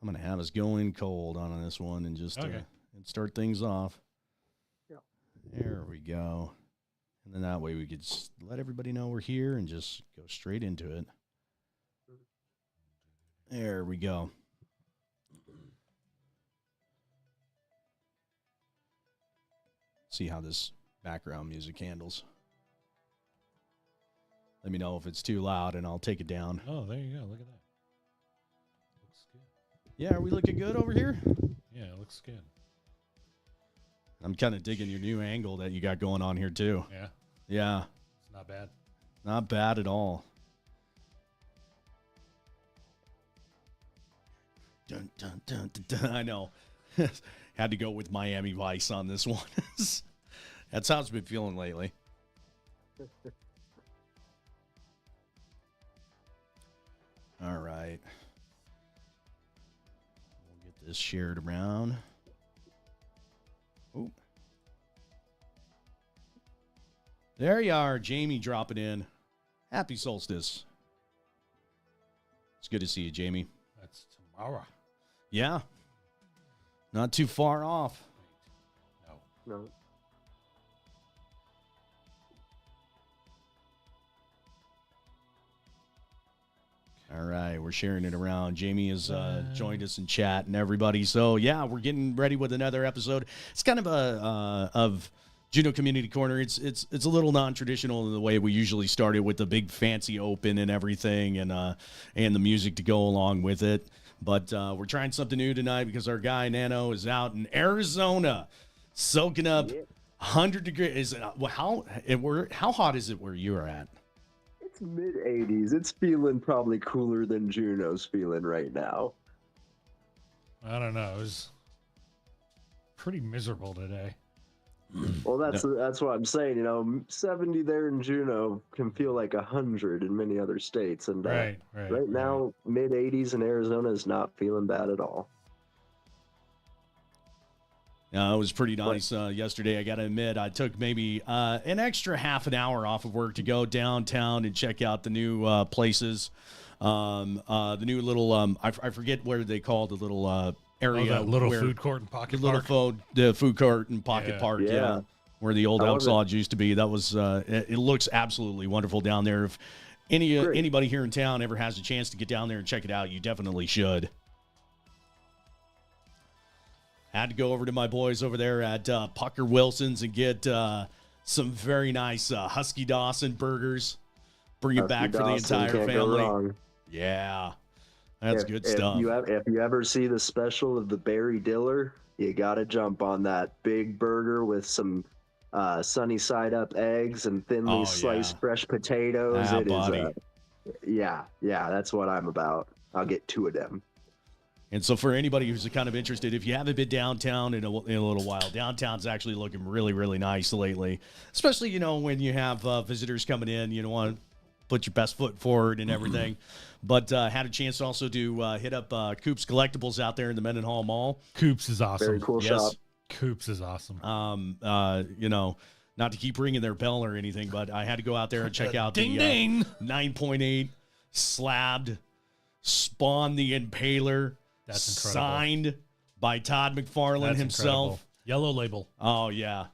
I'm going to have us go in cold on this one and just Okay. and start things off. Yeah. There we go. And then that way we could let everybody know we're here and just go straight into it. There we go. See how this background music handles. Let me know if it's too loud and I'll take it down. Oh, there you go. Look at that. Looks good. Yeah, are we looking good over here? Yeah, it looks good. I'm kind of digging your new angle that you got going on here too. Yeah, Yeah, it's not bad. not bad at all. Dun, dun, dun, dun, dun. I know. Had to go with Miami Vice on this one. That's how it's been feeling lately. All right. We'll get this shared around. Oh. There you are, Jamie dropping in. Happy solstice. It's good to see you, Jamie. That's tomorrow. Yeah. Not too far off. No. No. All right, we're sharing it around. Jamie has joined us in chat and everybody. So yeah, we're getting ready with another episode. It's kind of a of Juneau Community Corner. It's a little non-traditional in the way we usually start it with the big fancy open and everything, and the music to go along with it. But we're trying something new tonight because our guy Nano is out in Arizona, soaking up 100 degrees. How hot is it where you are at? It's mid-80s. It's feeling probably cooler than Juneau's feeling right now. I don't know. It was pretty miserable today. Well, that's what I'm saying. You know, 70 there in Juneau can feel like 100 in many other states, and Right now mid-80s in Arizona is not feeling bad at all. It was pretty nice yesterday. I got to admit, I took maybe an extra half an hour off of work to go downtown and check out the new places. The new little, I forget what they call the little area. that little food court and pocket park. The food court and pocket park, Yeah. where the old How Elks was it? Lodge used to be. That was, it looks absolutely wonderful down there. If anybody here in town ever has a chance to get down there and check it out, you definitely should. Had to go over to my boys over there at Pucker Wilson's and get some very nice Husky Dawson burgers. Bring it back for the entire Can't go family. wrong. Yeah, that's good If stuff. if you ever see the special of the Barry Diller, you gotta jump on that big burger with some sunny side up eggs and thinly Oh, sliced yeah. fresh potatoes. Ah, It is, buddy. yeah, that's what I'm about. I'll get two of them. And so for anybody who's kind of interested, if you haven't been downtown in a little while, downtown's actually looking really, really nice lately. Especially, when you have visitors coming in, you don't want to put your best foot forward and everything. But had a chance also to hit up Coop's Collectibles out there in the Mendenhall Mall. Coops is awesome. Very cool shop. Coops is awesome. Not to keep ringing their bell or anything, but I had to go out there and check out Ding, the ding. 9.8 slabbed Spawn the Impaler. That's incredible. Signed by Todd McFarlane That's himself. incredible. Yellow label. Oh yeah,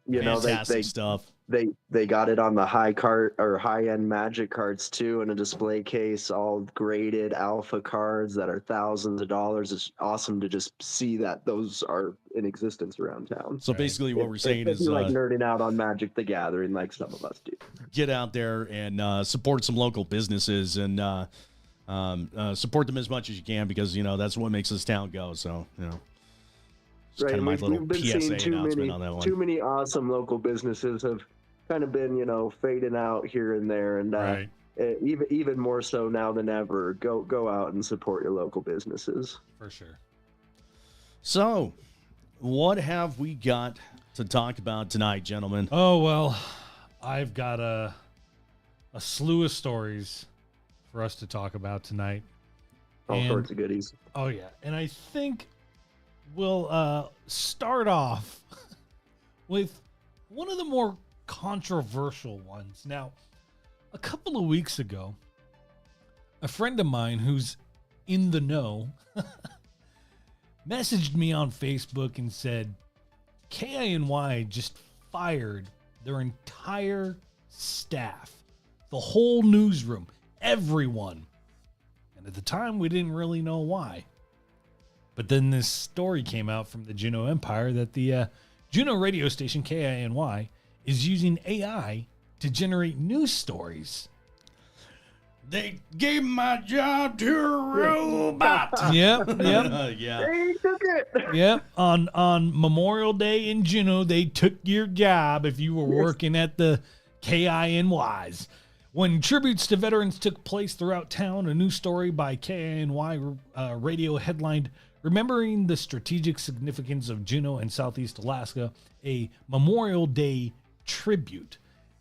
You know, fantastic stuff. they got it on the high end Magic cards too, in a display case, all graded alpha cards that are thousands of dollars. It's awesome to just see that those are in existence around town. So basically, what we're saying If is you like nerding out on Magic the Gathering, like some of us do. get out there and support some local businesses and support them as much as you can because that's what makes this town go. So just kind of my little PSA announcement on that one. Too many awesome local businesses have kind of been, fading out here and there, and Right. even more so now than ever. Go out and support your local businesses. For sure. So, what have we got to talk about tonight, gentlemen? Oh, well, I've got a slew of stories for us to talk about tonight. All And- sorts of goodies. Oh, yeah. And I think we'll start off with one of the more controversial ones. Now, a couple of weeks ago, a friend of mine who's in the know messaged me on Facebook and said KINY just fired their entire staff, the whole newsroom, everyone. And at the time, we didn't really know why. But then this story came out from the Juneau Empire that the Juneau radio station KINY is using AI to generate news stories. They gave my job to a robot. Yep. Yeah. They took it. Yep. On Memorial Day in Juneau, they took your job if you were working at the KINYs. When tributes to veterans took place throughout town, a new story by KINY radio headlined, "Remembering the Strategic Significance of Juneau and Southeast Alaska, a Memorial Day Tribute."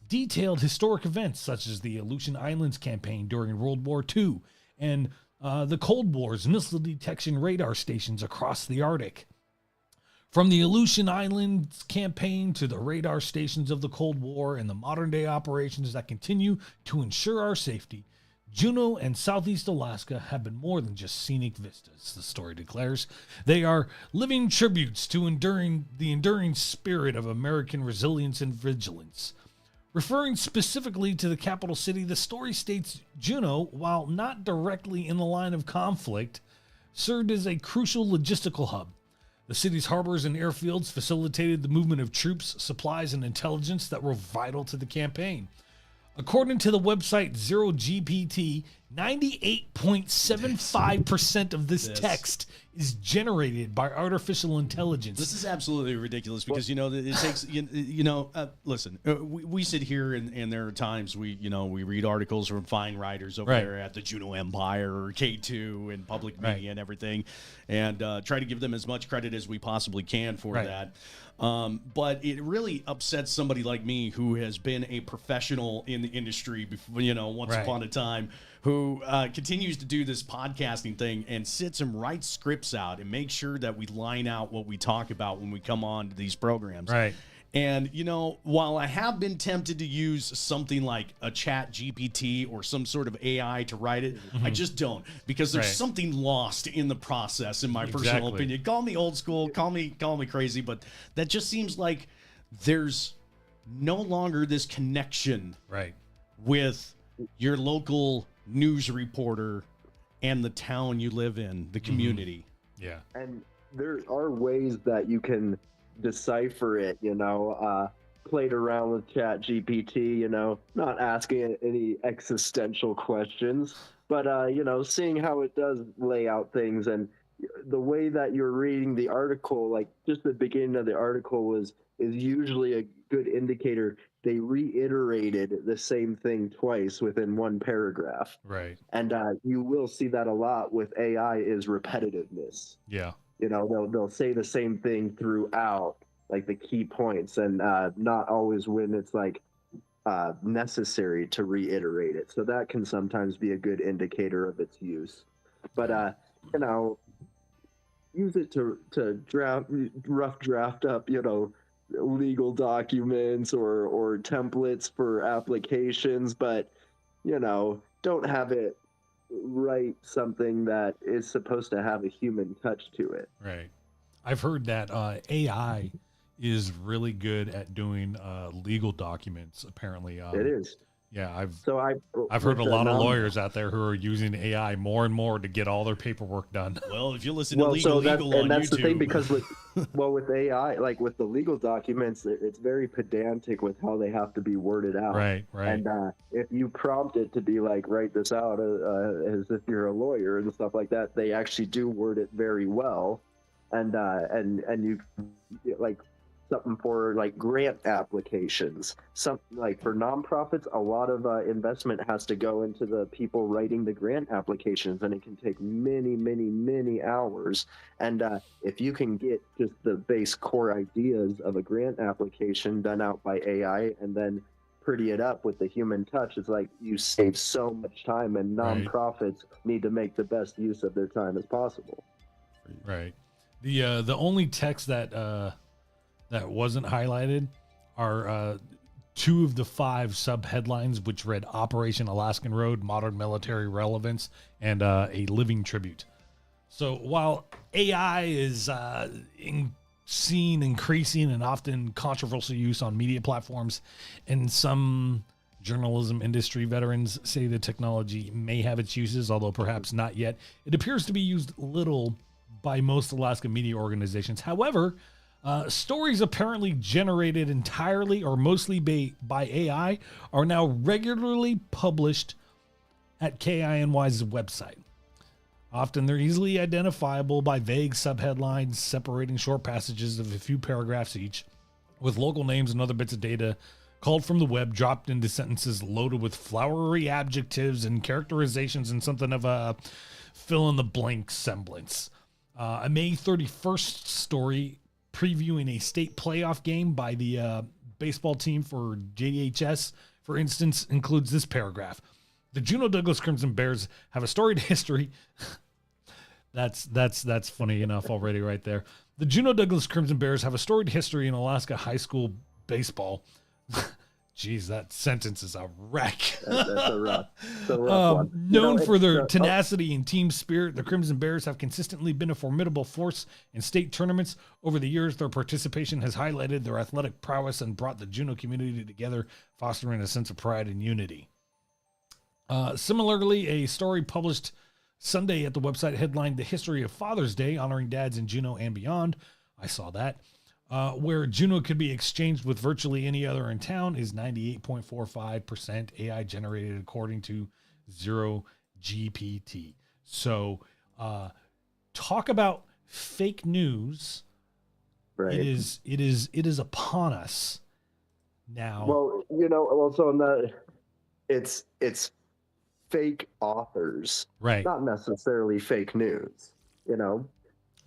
Detailed historic events such as the Aleutian Islands campaign during World War II and the Cold War's missile detection radar stations across the Arctic. From the Aleutian Islands campaign to the radar stations of the Cold War and the modern day operations that continue to ensure our safety, Juneau and Southeast Alaska have been more than just scenic vistas, the story declares. They are living tributes to the enduring spirit of American resilience and vigilance. Referring specifically to the capital city, the story states Juneau, while not directly in the line of conflict, served as a crucial logistical hub. The city's harbors and airfields facilitated the movement of troops, supplies, and intelligence that were vital to the campaign. According to the website Zero GPT, 98.75% of this text is generated by artificial intelligence. This is absolutely ridiculous because, it takes, listen, we sit here and there are times we read articles from fine writers over there at the Juneau Empire or K2 and public media and everything and try to give them as much credit as we possibly can for that. But it really upsets somebody like me who has been a professional in the industry before, once upon a time, who continues to do this podcasting thing and sits and writes scripts out and makes sure that we line out what we talk about when we come on to these programs. Right. And, while I have been tempted to use something like a Chat GPT or some sort of AI to write it, I just don't, because there's something lost in the process, in my personal opinion. Call me old school, call me crazy, but that just seems like there's no longer this connection with your local news reporter and the town you live in, the community. Yeah. And there are ways that you can decipher it, played around with Chat GPT, not asking it any existential questions, but seeing how it does lay out things. And the way that you're reading the article, like just the beginning of the article is usually a good indicator. They reiterated the same thing twice within one paragraph. Right. And you will see that a lot with AI is repetitiveness. Yeah. They'll say the same thing throughout, like the key points, and not always when it's like necessary to reiterate it. So that can sometimes be a good indicator of its use. But use it to rough draft up, legal documents or templates for applications, but don't have it write something that is supposed to have a human touch to it. Right. I've heard that AI is really good at doing legal documents. Apparently, it is. Yeah, I've I've heard a lot of lawyers out there who are using AI more and more to get all their paperwork done. Well, if you listen to Legal on YouTube, that's the thing, because with AI, like with the legal documents, it's very pedantic with how they have to be worded out. Right. And if you prompt it to be like, write this out as if you're a lawyer and stuff like that, they actually do word it very well. And you like something for like grant applications, something like for nonprofits, a lot of investment has to go into the people writing the grant applications, and it can take many hours. And if you can get just the base core ideas of a grant application done out by AI and then pretty it up with the human touch, it's like you save so much time, and nonprofits need to make the best use of their time as possible. Right. The only text that wasn't highlighted are 2 of the 5 sub headlines, which read Operation Alaskan Road, Modern Military Relevance, and a Living Tribute. So while AI is seen increasing and often controversial use on media platforms, and some journalism industry veterans say the technology may have its uses, although perhaps not yet, it appears to be used little by most Alaska media organizations. However, stories apparently generated entirely or mostly by AI are now regularly published at KINY's website. Often they're easily identifiable by vague subheadlines separating short passages of a few paragraphs each, with local names and other bits of data called from the web dropped into sentences loaded with flowery adjectives and characterizations and something of a fill-in-the-blank semblance. A May 31st story previewing a state playoff game by the baseball team for JHS, for instance, includes this paragraph. The Juneau Douglas Crimson Bears have a storied history. That's funny enough already right there. The Juneau Douglas Crimson Bears have a storied history in Alaska high school baseball. Jeez, that sentence is a wreck. That's a rough one. Known for their tenacity and team spirit, the Crimson Bears have consistently been a formidable force in state tournaments. Over the years, their participation has highlighted their athletic prowess and brought the Juneau community together, fostering a sense of pride and unity. Similarly, a story published Sunday at the website headlined The History of Father's Day, honoring dads in Juneau and beyond. I saw that. Where Juneau could be exchanged with virtually any other in town is 98.45% AI generated according to Zero GPT. So talk about fake news. Right. It is upon us now. Well, so in that it's fake authors, right? Not necessarily fake news,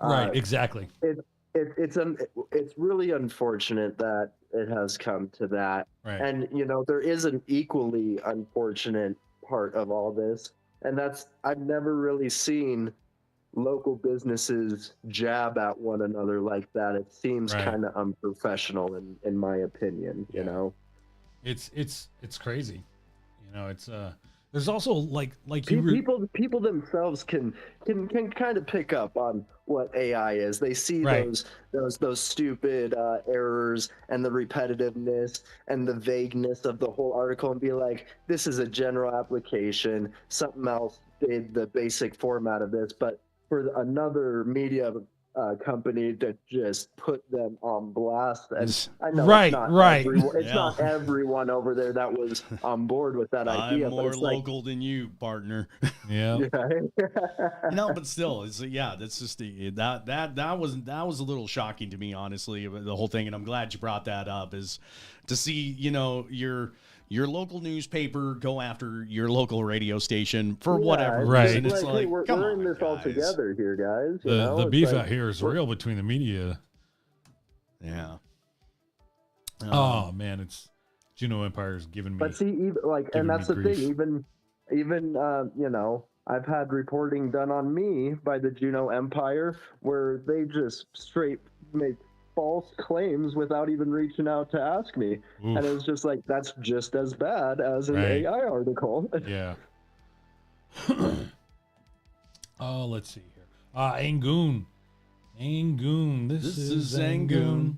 Right, exactly. It's really unfortunate that it has come to that, right. And there is an equally unfortunate part of all this, and that's I've never really seen local businesses jab at one another like that. It seems right. kind of unprofessional, in my opinion. Yeah. It's crazy. It's there's also like people themselves can kind of pick up on what AI is. They see right. those stupid errors and the repetitiveness and the vagueness of the whole article and be like, this is a general application. Something else did the basic format of this, but for another media company to just put them on blast. And I know it's not everyone over there that was on board with that idea. I'm more local than you, partner. Yeah. But still, that's just that was a little shocking to me, honestly, the whole thing. And I'm glad you brought that up, is to see, your local newspaper go after your local radio station for whatever reason. It's like, we're in this all together here, guys. The beef out here is real between the media. Yeah. Oh man, it's Juneau Empire's giving me. But see, and that's the thing. Even I've had reporting done on me by the Juneau Empire where they just straight make false claims without even reaching out to ask me. Oof. And it was just like, that's just as bad as an AI article. Yeah. Oh, let's see here. Angoon. This is Angoon.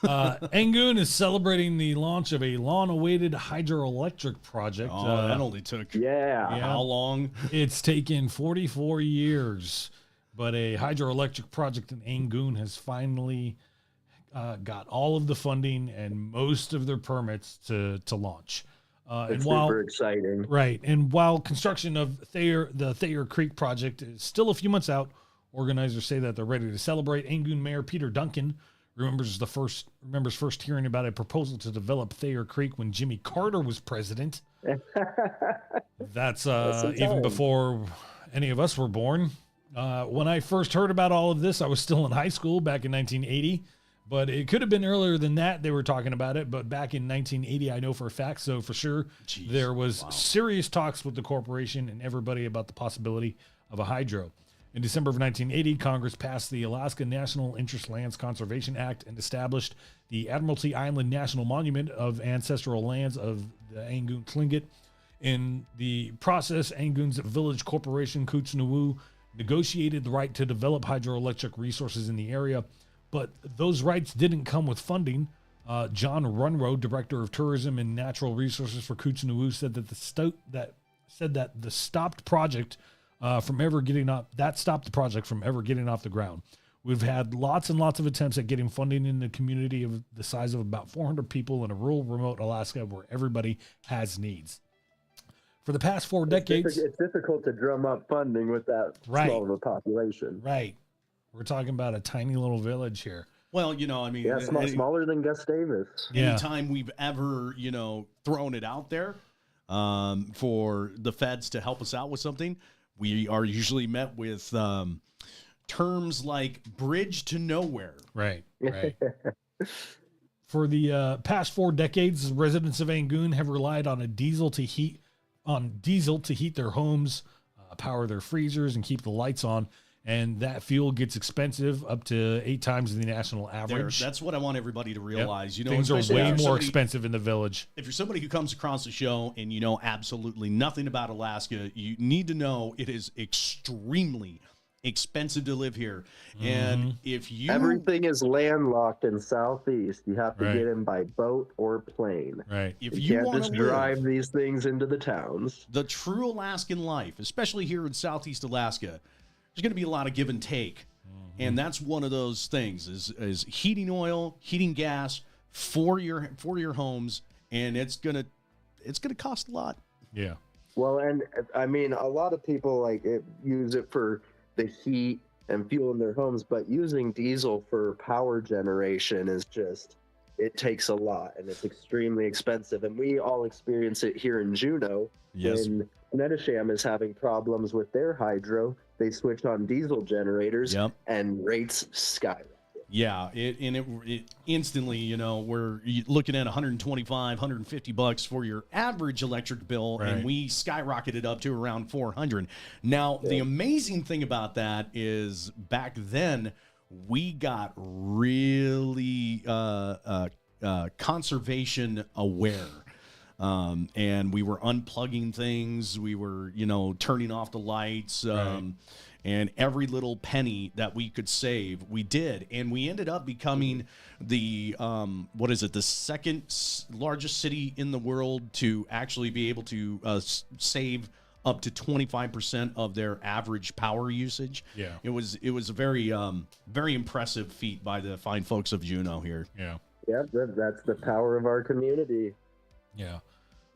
Angoon is celebrating the launch of a long-awaited hydroelectric project. That only took how long? It's taken 44 years, but a hydroelectric project in Angoon has finally got all of the funding and most of their permits to launch. It's super exciting. Right. And while construction of the Thayer Creek project is still a few months out, organizers say that they're ready to celebrate. Angoon Mayor Peter Duncan remembers first hearing about a proposal to develop Thayer Creek when Jimmy Carter was president. That's even before any of us were born. When I first heard about all of this, I was still in high school back in 1980. But it could have been earlier than that they were talking about it. But back in 1980, I know for a fact. So for sure, there was serious talks with the corporation and everybody about the possibility of a hydro. In December of 1980, Congress passed the Alaska National Interest Lands Conservation Act and established the Admiralty Island National Monument of ancestral lands of the Angoon Tlingit. In the process, Angoon's village corporation, Kutznuwu, negotiated the right to develop hydroelectric resources in the area, but those rights didn't come with funding. John Runrow, director of tourism and natural resources for Kootznoowoo, said that the stopped project from ever getting off the ground. We've had lots and lots of attempts at getting funding in the community of the size of about 400 people in a rural, remote Alaska where everybody has needs. For the past 4 decades, it's difficult to drum up funding with that small of a population. Right. We're talking about a tiny little village here. Well, you know, I mean, yeah, smaller than Gustavus. Yeah. Anytime we've ever, you know, thrown it out there for the feds to help us out with something, we are usually met with terms like bridge to nowhere. Right. For the past 4 decades, residents of Angoon have relied on diesel to heat their homes, power their freezers, and keep the lights on. And that fuel gets expensive, up to 8 times the national average. That's what I want everybody to realize. Yep. You know, things are way more expensive in the village. If you're somebody who comes across the show and you know absolutely nothing about Alaska, you need to know it is extremely expensive to live here. And if you everything is landlocked in Southeast, you have to get in by boat or plane. Right. If you can't want just to drive these things into the towns. The true Alaskan life, especially here in Southeast Alaska, there's going to be a lot of give and take. And that's one of those things is heating oil, heating gas for your homes, and it's going to cost a lot. Yeah. Well, and I mean, a lot of people use it for the heat and fuel in their homes, but using diesel for power generation is just, it takes a lot and it's extremely expensive. And we all experience it here in Juneau. Yes. When Netisham is having problems with their hydro, they switch on diesel generators and rates skyrocket. Yeah, it instantly, you know, we're looking at $125, $150 for your average electric bill, and we skyrocketed up to around $400. Now, the amazing thing about that is back then we got really conservation aware. And we were unplugging things. We were, you know, turning off the lights. And every little penny that we could save, we did. And we ended up becoming the, the second largest city in the world to actually be able to save up to 25% of their average power usage. Yeah. It was a very, very impressive feat by the fine folks of Juneau here. Yeah. Yeah, that's the power of our community. Yeah.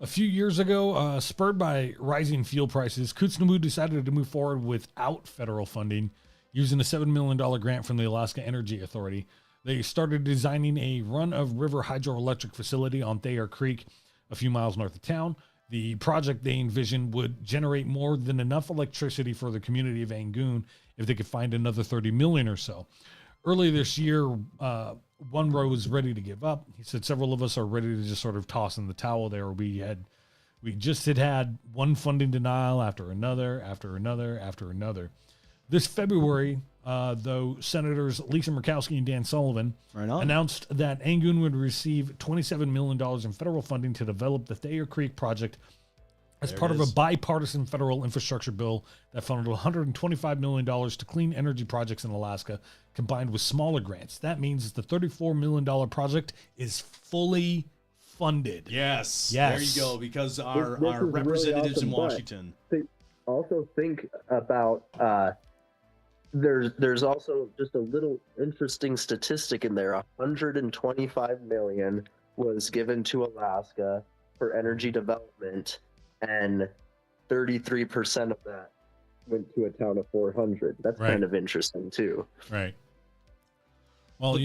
A few years ago, spurred by rising fuel prices, Kootznoowoo decided to move forward without federal funding, using a $7 million grant from the Alaska Energy Authority. They started designing a run-of-river hydroelectric facility on Thayer Creek, a few miles north of town. The project they envisioned would generate more than enough electricity for the community of Angoon if they could find another 30 million or so. Early this year, Runrow was ready to give up. He said several of us are ready to just sort of toss in the towel there. We just had one funding denial after another. This February, though, Senators Lisa Murkowski and Dan Sullivan announced that Angoon would receive $27 million in federal funding to develop the Thayer Creek project as part of a bipartisan federal infrastructure bill that funded $125 million to clean energy projects in Alaska, combined with smaller grants. That means the $34 million project is fully funded. Yes. There you go, because our representatives really awesome, in Washington. Also think about there's also just a little interesting statistic in there. 125 million was given to Alaska for energy development, and 33% of that went to a town of 400. That's kind of interesting too. Right. Well,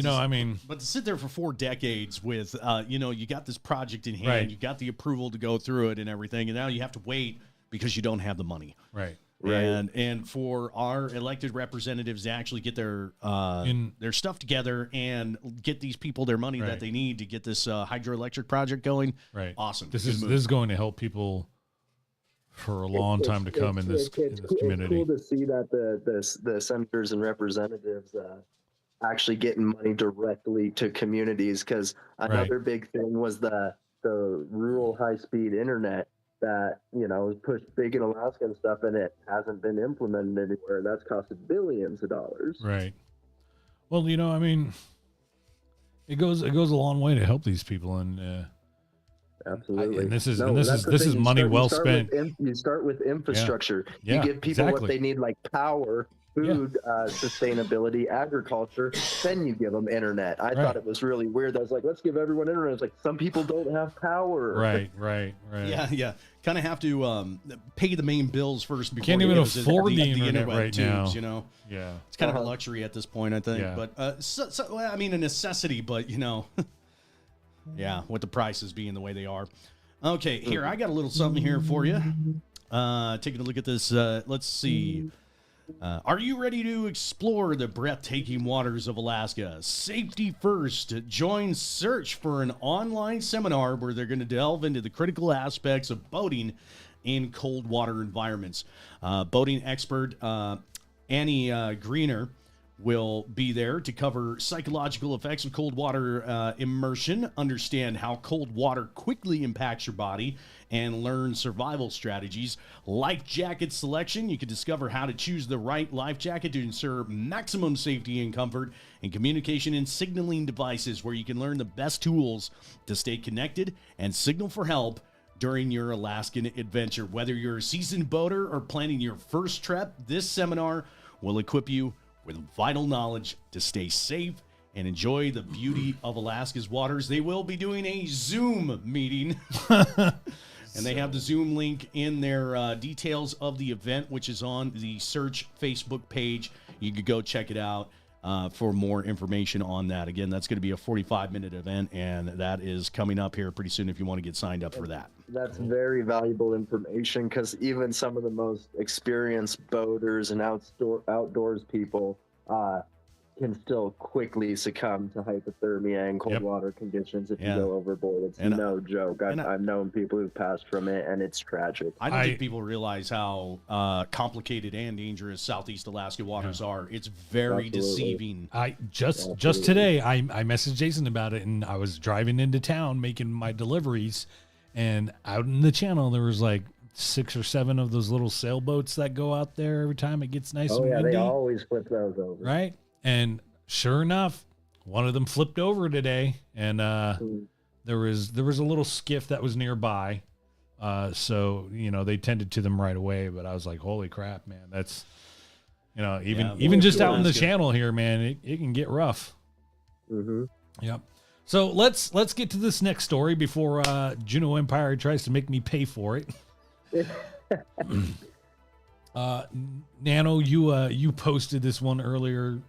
but to sit there for 4 decades with, you got this project in hand, you got the approval to go through it and everything, and now you have to wait because you don't have the money. Right. And for our elected representatives to actually get their stuff together and get these people their money that they need to get this hydroelectric project going. Right. Awesome. This is going to help people for a long time to come in this community. It's cool to see that the senators and representatives actually getting money directly to communities, because another big thing was the rural high-speed internet that, was pushed big in Alaska and stuff, and it hasn't been implemented anywhere. That's costed billions of dollars. Right. Well, I mean, it goes a long way to help these people, and absolutely. And this is money well spent. You start with infrastructure. Yeah. You give people exactly. what they need, like power, food, sustainability, agriculture. Then you give them internet. I thought it was really weird. I was like, let's give everyone internet. It's like, some people don't have power. Right. Yeah. Kind of have to pay the main bills first before can't even you afford the internet right tubes, now. Yeah, it's kind of a luxury at this point, I think. Yeah. But I mean, a necessity, but yeah, with the prices being the way they are. Okay, here I got a little something here for you. Taking a look at this. Let's see. Are you ready to explore the breathtaking waters of Alaska? Safety first. Join Search for an online seminar where they're going to delve into the critical aspects of boating in cold water environments. Boating expert Annie Greener will be there to cover psychological effects of cold water immersion, understand how cold water quickly impacts your body, and learn survival strategies. Life jacket selection. You can discover how to choose the right life jacket to ensure maximum safety and comfort, and communication and signaling devices where you can learn the best tools to stay connected and signal for help during your Alaskan adventure. Whether you're a seasoned boater or planning your first trip, this seminar will equip you with vital knowledge to stay safe and enjoy the beauty of Alaska's waters. They will be doing a Zoom meeting. And they have the Zoom link in their details of the event, which is on the Search Facebook page. You could go check it out for more information on that. Again, that's going to be a 45-minute event, and that is coming up here pretty soon if you want to get signed up for that. That's very valuable information, because even some of the most experienced boaters and outdoors people can still quickly succumb to hypothermia and cold water conditions if you go overboard. It's no joke. I've known people who've passed from it, and it's tragic. I don't think people realize how complicated and dangerous Southeast Alaska waters are. It's very deceiving. I just today I messaged Jason about it, and I was driving into town making my deliveries, and out in the channel there was like 6 or 7 of those little sailboats that go out there every time it gets nice and windy. They always flip those over. Right? And sure enough, one of them flipped over today, and there was a little skiff that was nearby. So they tended to them right away, but I was like, holy crap, man, that's even just out in the channel here, man, it can get rough. Mm-hmm. Yep. So let's get to this next story before Juneau Empire tries to make me pay for it. Nano, you posted this one earlier,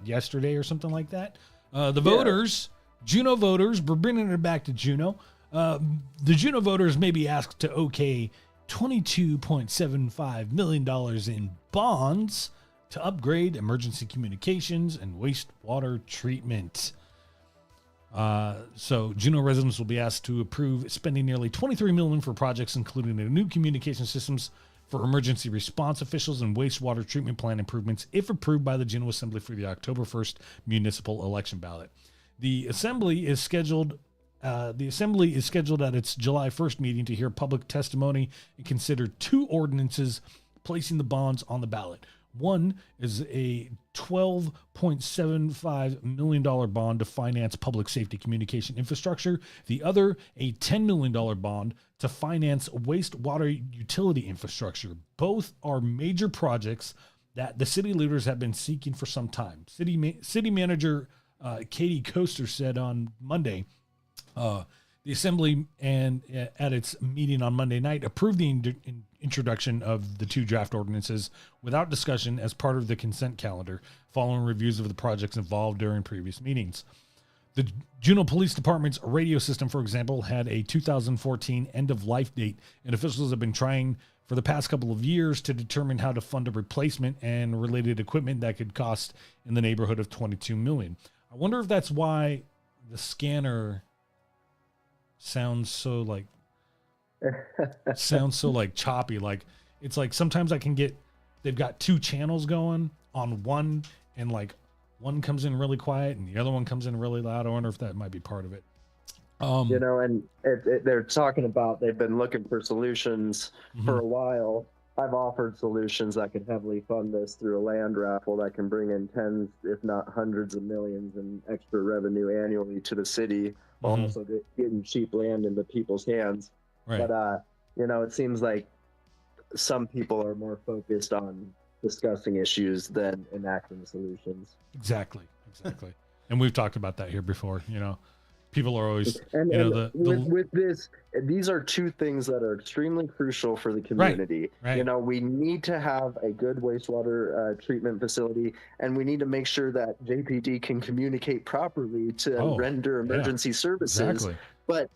yesterday or something like that? The voters, Juneau voters, we're bringing it back to Juneau. The Juneau voters may be asked to okay $22.75 million in bonds to upgrade emergency communications and wastewater treatment. So Juneau residents will be asked to approve spending nearly $23 million for projects including the new communication systems for emergency response officials and wastewater treatment plant improvements, if approved by the Juneau Assembly for the October 1st municipal election ballot. The Assembly is scheduled at its July 1st meeting to hear public testimony and consider 2 ordinances placing the bonds on the ballot. One is a $12.75 million bond to finance public safety communication infrastructure. The other, a $10 million bond to finance wastewater utility infrastructure. Both are major projects that the city leaders have been seeking for some time. City manager Katie Coaster said on Monday, the Assembly and at its meeting on Monday night approved the introduction of the 2 draft ordinances without discussion as part of the consent calendar, following reviews of the projects involved during previous meetings. The Juneau Police Department's radio system, for example, had a 2014 end-of-life date, and officials have been trying for the past couple of years to determine how to fund a replacement and related equipment that could cost in the neighborhood of $22 million. I wonder if that's why the scanner sounds so choppy. Like, it's like sometimes they've got 2 channels going on one, and like one comes in really quiet and the other one comes in really loud. I wonder if that might be part of it. You know, and they're talking about they've been looking for solutions for a while. I've offered solutions that can heavily fund this through a land raffle that can bring in tens, if not hundreds of millions in extra revenue annually to the city, while also getting cheap land into people's hands. Right. But, you know, it seems like some people are more focused on discussing issues than enacting solutions. Exactly. And we've talked about that here before. You know, people are always, and, you know, with this, these are two things that are extremely crucial for the community. Right. You know, we need to have a good wastewater treatment facility, and we need to make sure that JPD can communicate properly to render emergency services. Exactly. But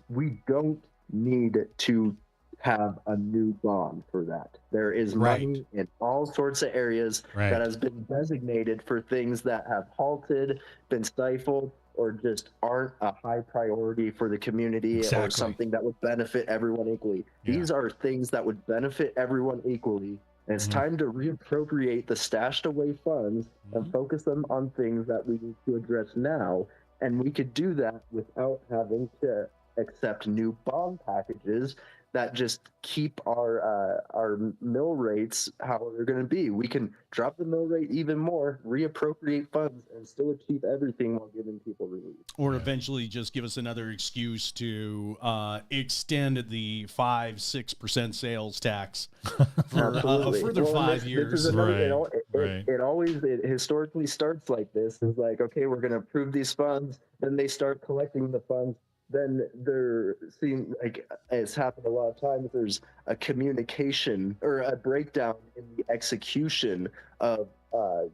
we don't need to have a new bond for that. There is money in all sorts of areas that has been designated for things that have halted, been stifled, or just aren't a high priority for the community or something that would benefit everyone equally. These are things that would benefit everyone equally. And it's time to reappropriate the stashed away funds and focus them on things that we need to address now. And we could do that without having to accept new bond packages that just keep our mill rates how they're going to be. We can drop the mill rate even more, reappropriate funds, and still achieve everything while giving people relief. Or eventually just give us another excuse to extend the 5-6% sales tax for a further 5 years. This is another, it historically starts like this. It's like, okay, we're going to approve these funds, then they start collecting the funds. Then there seems like it's happened a lot of times. There's a communication or a breakdown in the execution of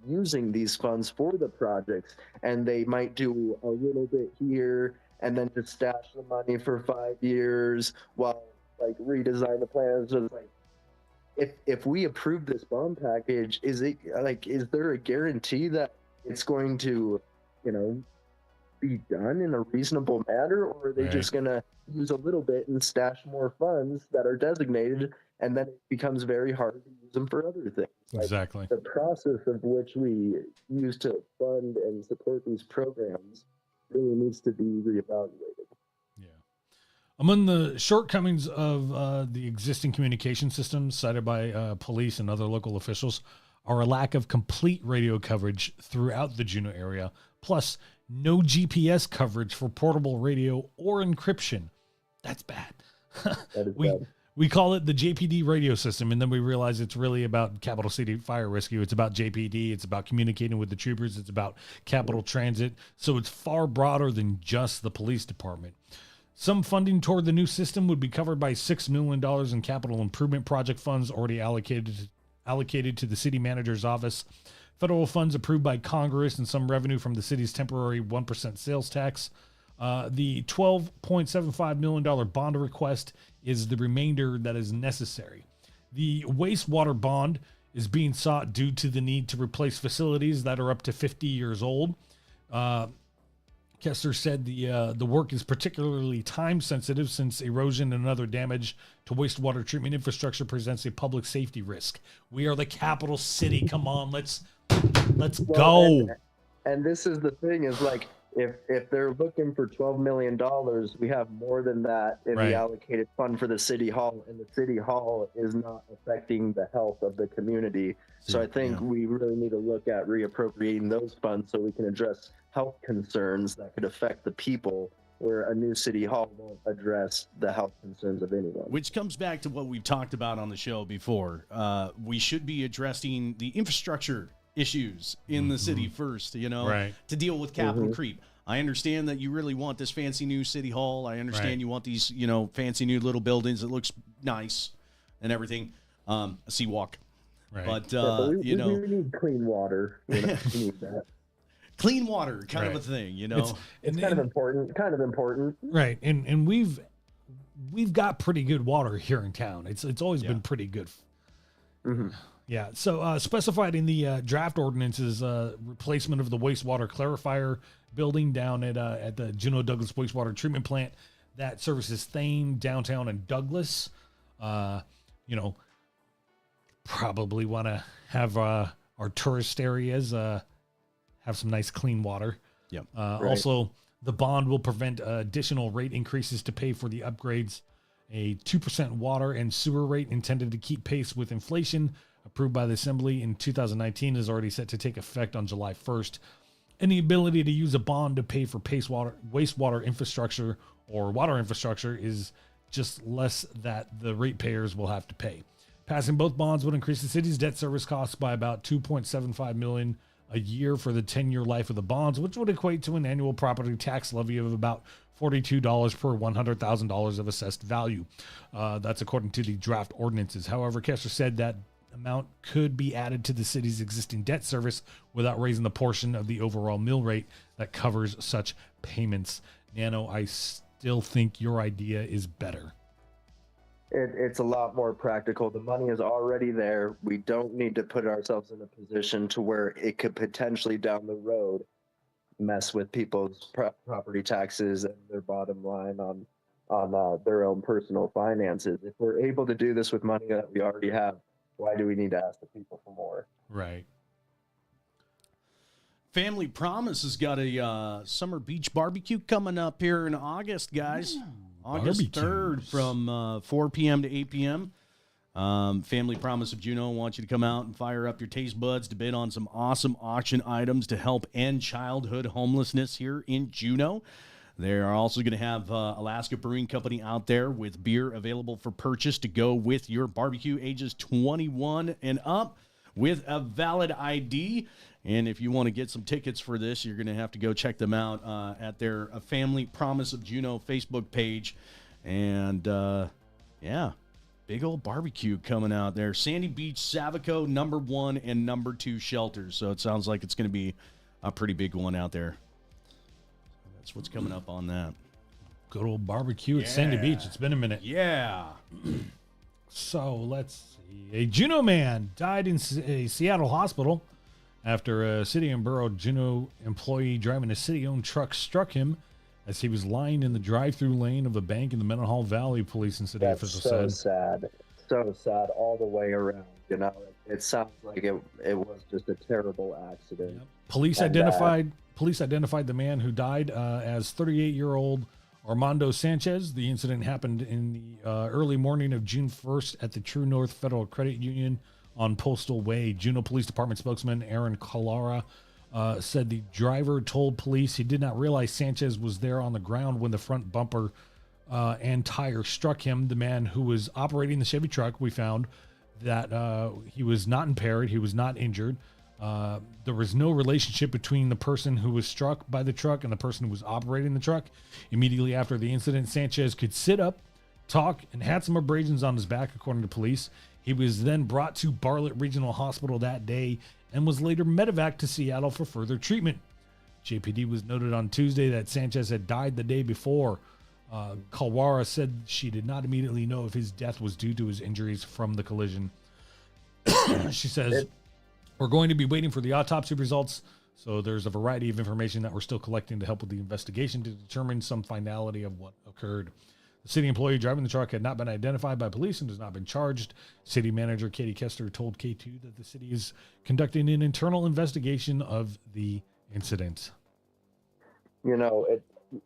using these funds for the projects, and they might do a little bit here and then just stash the money for 5 years while like redesign the plans. So it's like, if we approve this bond package, is there a guarantee that it's going to, you know, be done in a reasonable manner, or are they just going to use a little bit and stash more funds that are designated, and then it becomes very hard to use them for other things? Exactly. The process of which we use to fund and support these programs really needs to be reevaluated. Yeah. Among the shortcomings of the existing communication systems cited by police and other local officials are a lack of complete radio coverage throughout the Juneau area, plus no GPS coverage for portable radio or encryption. That's bad. That is bad. We call it the JPD radio system, and then we realize it's really about Capital City Fire Rescue. It's about JPD. It's about communicating with the troopers. It's about Capital Transit. So it's far broader than just the police department. Some funding toward the new system would be covered by $6 million in capital improvement project funds already allocated to the city manager's office, federal funds approved by Congress, and some revenue from the city's temporary 1% sales tax. The $12.75 million bond request is the remainder that is necessary. The wastewater bond is being sought due to the need to replace facilities that are up to 50 years old. Kessler said the work is particularly time sensitive since erosion and other damage to wastewater treatment infrastructure presents a public safety risk. We are the capital city. Come on, let's go. And this is the thing, is like, if they're looking for $12 million, we have more than that in the allocated fund for the city hall, and the city hall is not affecting the health of the community. So I think we really need to look at reappropriating those funds so we can address health concerns that could affect the people, where a new city hall won't address the health concerns of anyone. Which comes back to what we've talked about on the show before. We should be addressing the infrastructure issues in the city first, you know, to deal with capital creep. I understand that you really want this fancy new city hall. I understand you want these, you know, fancy new little buildings that looks nice and everything. A seawalk. But, we need clean water. You know, we need that. Clean water, kind of a thing, you know. It's kind of important. Right. And we've got pretty good water here in town. It's always been pretty good. Yeah. So specified in the draft ordinance is replacement of the wastewater clarifier building down at the Juneau Douglas wastewater treatment plant that services Thane, downtown, and Douglas. You know, probably want to have our tourist areas have some nice clean water. Yep. Also, The bond will prevent additional rate increases to pay for the upgrades. A 2% water and sewer rate intended to keep pace with inflation, approved by the Assembly in 2019, is already set to take effect on July 1st. And the ability to use a bond to pay for wastewater infrastructure or water infrastructure is just less that the ratepayers will have to pay. Passing both bonds would increase the city's debt service costs by about $2.75 million a year for the 10-year life of the bonds, which would equate to an annual property tax levy of about $42 per $100,000 of assessed value. That's according to the draft ordinances. However, Kester said that amount could be added to the city's existing debt service without raising the portion of the overall mill rate that covers such payments. Nano, I still think your idea is better. It's a lot more practical. The money is already there. We don't need to put ourselves in a position to where it could potentially down the road mess with people's property taxes and their bottom line on their own personal finances. If we're able to do this with money that we already have, why do we need to ask the people for more? Right. Family Promise has got a summer beach barbecue coming up here in August, guys. August 3rd from 4 p.m. to 8 p.m. Family Promise of Juneau wants you to come out and fire up your taste buds to bid on some awesome auction items to help end childhood homelessness here in Juneau. They are also going to have Alaska Brewing Company out there with beer available for purchase to go with your barbecue, ages 21 and up with a valid ID. And if you want to get some tickets for this, you're going to have to go check them out at their Family Promise of Juneau Facebook page. And, yeah, big old barbecue coming out there. Sandy Beach, Savico, number 1 and number 2 shelters. So it sounds like it's going to be a pretty big one out there. That's what's coming up on that. Good old barbecue at Sandy Beach. It's been a minute. Yeah. So let's see. A Juneau man died in a Seattle hospital after a city and borough Juneau employee driving a city-owned truck struck him as he was lying in the drive-through lane of a bank in the Mendenhall Valley, police and city officials said. That's so sad all the way around. You know, it sounds like it was just a terrible accident. Yep. Police identified the man who died as 38-year-old Armando Sanchez. The incident happened in the early morning of June 1st at the True North Federal Credit Union on Postal Way. Juneau Police Department spokesman Aaron Calara said the driver told police he did not realize Sanchez was there on the ground when the front bumper and tire struck him. The man who was operating the Chevy truck, we found that he was not impaired. He was not injured. There was no relationship between the person who was struck by the truck and the person who was operating the truck. Immediately after the incident, Sanchez could sit up, talk, and had some abrasions on his back, according to police. He was then brought to Bartlett Regional Hospital that day and was later medevaced to Seattle for further treatment. JPD was noted on Tuesday that Sanchez had died the day before. Kalwara said she did not immediately know if his death was due to his injuries from the collision. She says, we're going to be waiting for the autopsy results, so there's a variety of information that we're still collecting to help with the investigation to determine some finality of what occurred. The city employee driving the truck had not been identified by police and has not been charged. City manager Katie Kester told K2 that the city is conducting an internal investigation of the incident. You know,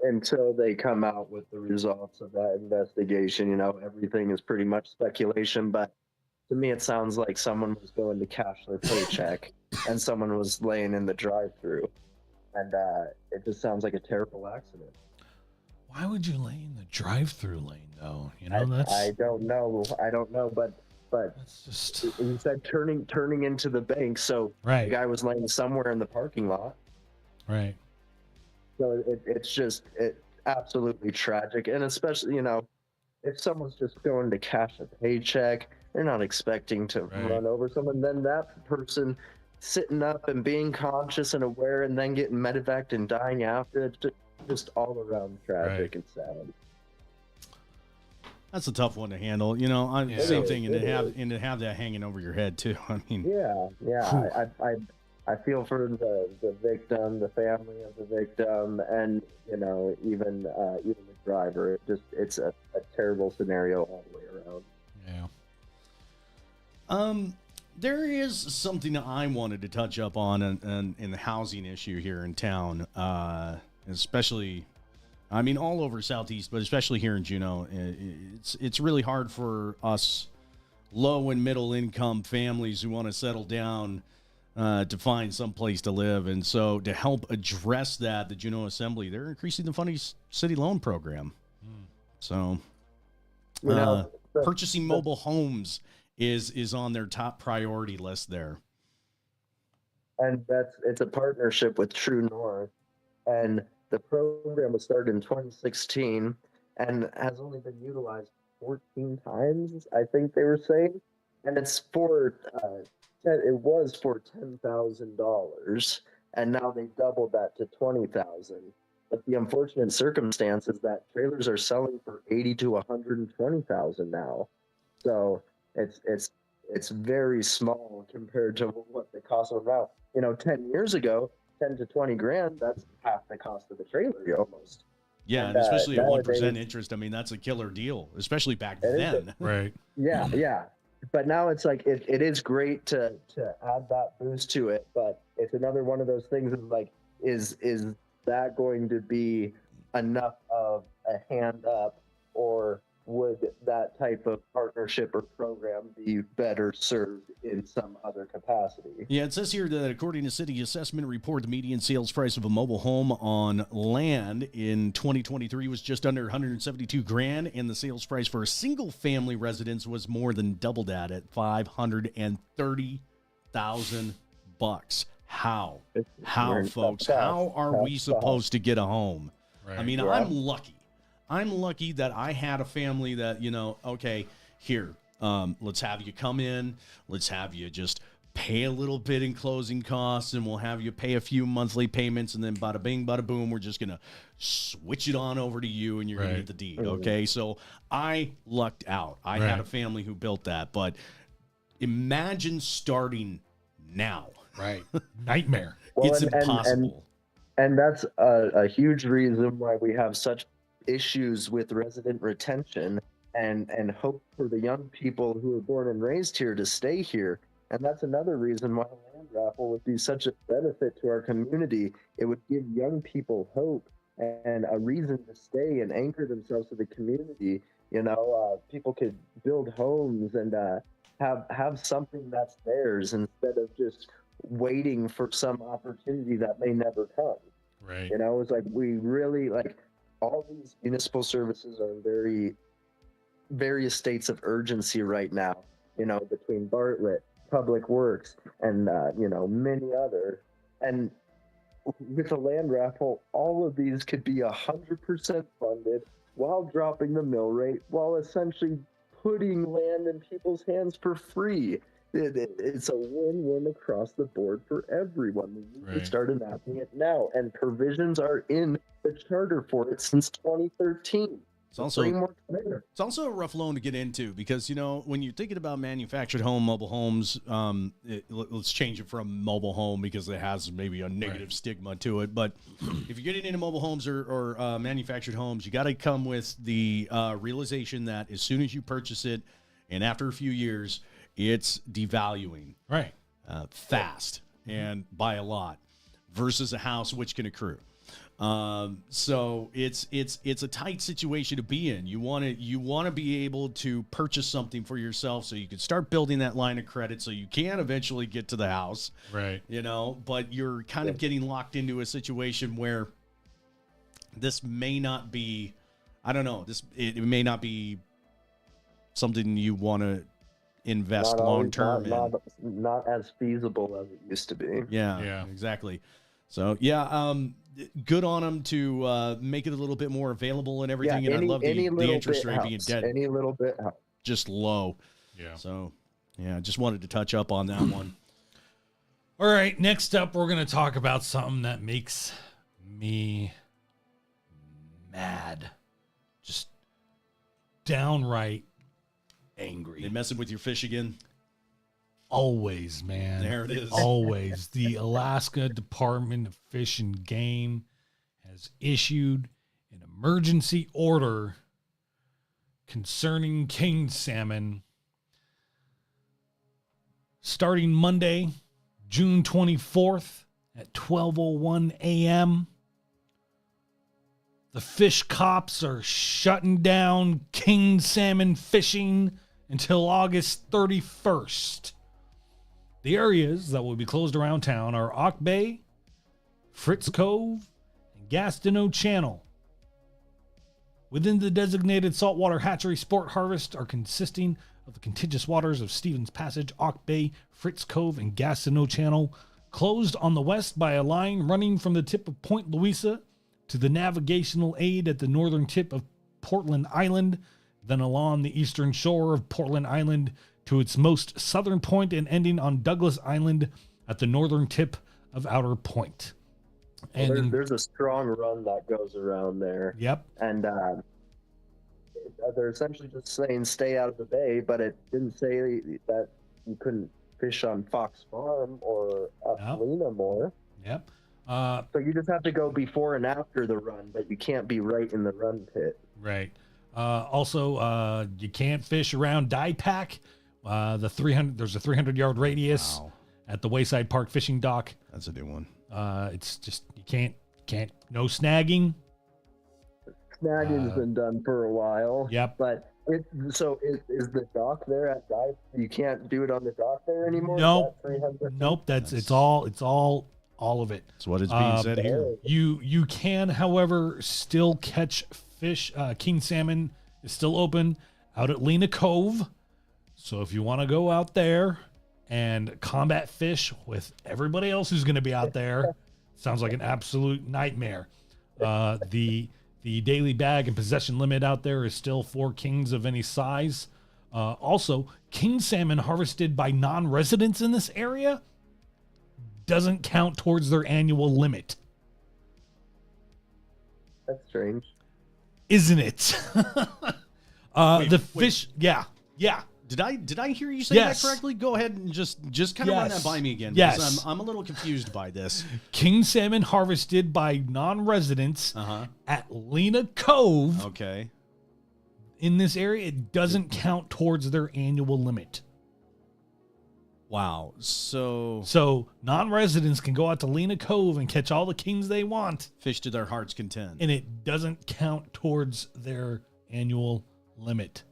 until they come out with the results of that investigation, you know, everything is pretty much speculation. But to me, it sounds like someone was going to cash their paycheck and someone was laying in the drive-through. And it just sounds like a terrible accident. Why would you lay in the drive-through lane, though? You know, I don't know, but that's just. You said turning into the bank, so right. The guy was laying somewhere in the parking lot. Right. So it's absolutely tragic, and especially, you know, if someone's just going to cash a paycheck, they're not expecting to run over someone. Then that person sitting up and being conscious and aware, and then getting medevaced and dying after it. Just all around tragic and sad. That's a tough one to handle, you know. Same thing, and to have that hanging over your head too. I mean, yeah. I feel for the victim, the family of the victim, and you know, even the driver. It's a terrible scenario all the way around. Yeah. There is something I wanted to touch up on in the housing issue here in town. Especially I mean, all over Southeast, but especially here in Juneau, it's really hard for us low and middle income families who want to settle down to find some place to live. And so to help address that, the Juneau Assembly, they're increasing the Funny City Loan Program. So purchasing mobile homes is on their top priority list there. And it's a partnership with True North. And the program was started in 2016 and has only been utilized 14 times, I think they were saying. And it's it was for $10,000, and now they doubled that to $20,000. But the unfortunate circumstance is that trailers are selling for $80,000 to $120,000 now. So it's very small compared to what the cost of now. 10 years ago, 10 to 20 grand, that's half the cost of the trailer almost. Yeah, and especially at 1% interest. I mean, that's a killer deal, especially back then. Right. Yeah. But now it's like it is great to add that boost to it, but it's another one of those things of like, is that going to be enough of a hand up, or would that type of partnership or program be better served in some other capacity? Yeah, it says here that according to City Assessment Report, the median sales price of a mobile home on land in 2023 was just under 172 grand, and the sales price for a single family residence was more than double that at $530,000. How, folks? How are we supposed to get a home? Right. I mean, yeah. I'm lucky that I had a family that, okay, here, let's have you come in. Let's have you just pay a little bit in closing costs, and we'll have you pay a few monthly payments, and then bada bing, bada boom, we're just going to switch it on over to you, and you're going to get the deed, okay? So I lucked out. I had a family who built that, but imagine starting now. Right. Nightmare. Well, it's impossible. And that's a huge reason why we have such issues with resident retention and hope for the young people who are born and raised here to stay here. And that's another reason why the land raffle would be such a benefit to our community. It would give young people hope and a reason to stay and anchor themselves to the community. People could build homes and have something that's theirs instead of just waiting for some opportunity that may never come. Right. It's like we really all these municipal services are in various states of urgency right now, between Bartlett, Public Works, and, many other. And with a land raffle, all of these could be 100% funded while dropping the mill rate, while essentially putting land in people's hands for free. It's a win-win across the board for everyone. We need to start enacting it now, and provisions are in the charter for it since 2013. It's also a rough loan to get into because, when you're thinking about manufactured home, mobile homes, let's change it from mobile home because it has maybe a negative stigma to it. But if you're getting into mobile homes or manufactured homes, you got to come with the realization that as soon as you purchase it and after a few years, it's devaluing fast and by a lot versus a house, which can accrue. So it's a tight situation to be in. You want to be able to purchase something for yourself so you can start building that line of credit so you can eventually get to the house. Right. But you're kind of getting locked into a situation where this may not be, I don't know, it may not be something you want to invest long term in. Not as feasible as it used to be. Yeah, exactly. So good on them to make it a little bit more available and everything. And I love the interest rate being dead. Any little bit helps. Just low. Yeah. So just wanted to touch up on that one. All right, next up we're gonna talk about something that makes me mad. Just downright angry. They messing with your fish again? Always, man. There it is. Always. The Alaska Department of Fish and Game has issued an emergency order concerning king salmon starting Monday, June 24th at 12:01 a.m. The fish cops are shutting down king salmon fishing until August 31st. The areas that will be closed around town are Auk Bay, Fritz Cove, and Gastineau Channel. Within the designated saltwater hatchery, sport harvest are consisting of the contiguous waters of Stevens Passage, Auk Bay, Fritz Cove, and Gastineau Channel, closed on the west by a line running from the tip of Point Louisa to the navigational aid at the northern tip of Portland Island, then along the eastern shore of Portland Island to its most southern point and ending on Douglas Island at the northern tip of Outer Point. And There's a strong run that goes around there. Yep. And they're essentially just saying stay out of the bay, but it didn't say that you couldn't fish on Fox Farm or at Lena more. Yep. So you just have to go before and after the run, but you can't be right in the run pit. Right. Also, you can't fish around DiePack. There's a 300-yard radius at the Wayside Park fishing dock. That's a new one. It's just you can't no snagging. Snagging's been done for a while. Yep. But is the dock there at Dive? You can't do it on the dock there anymore. Nope. It's all of it. That's what is being said here. You can, however, still catch fish. King salmon is still open out at Lena Cove. So if you want to go out there and combat fish with everybody else who's going to be out there, sounds like an absolute nightmare. The daily bag and possession limit out there is still 4 kings of any size. Also, king salmon harvested by non-residents in this area doesn't count towards their annual limit. That's strange. Isn't it? Fish, yeah. Did I hear you say Yes. that correctly? Go ahead and just kind of run that by me again. Yes. Because I'm a little confused by this. King salmon harvested by non-residents at Lena Cove Okay. in this area, it doesn't count towards their annual limit. Wow. So non-residents can go out to Lena Cove and catch all the kings they want, fish to their heart's content. and it doesn't count towards their annual limit.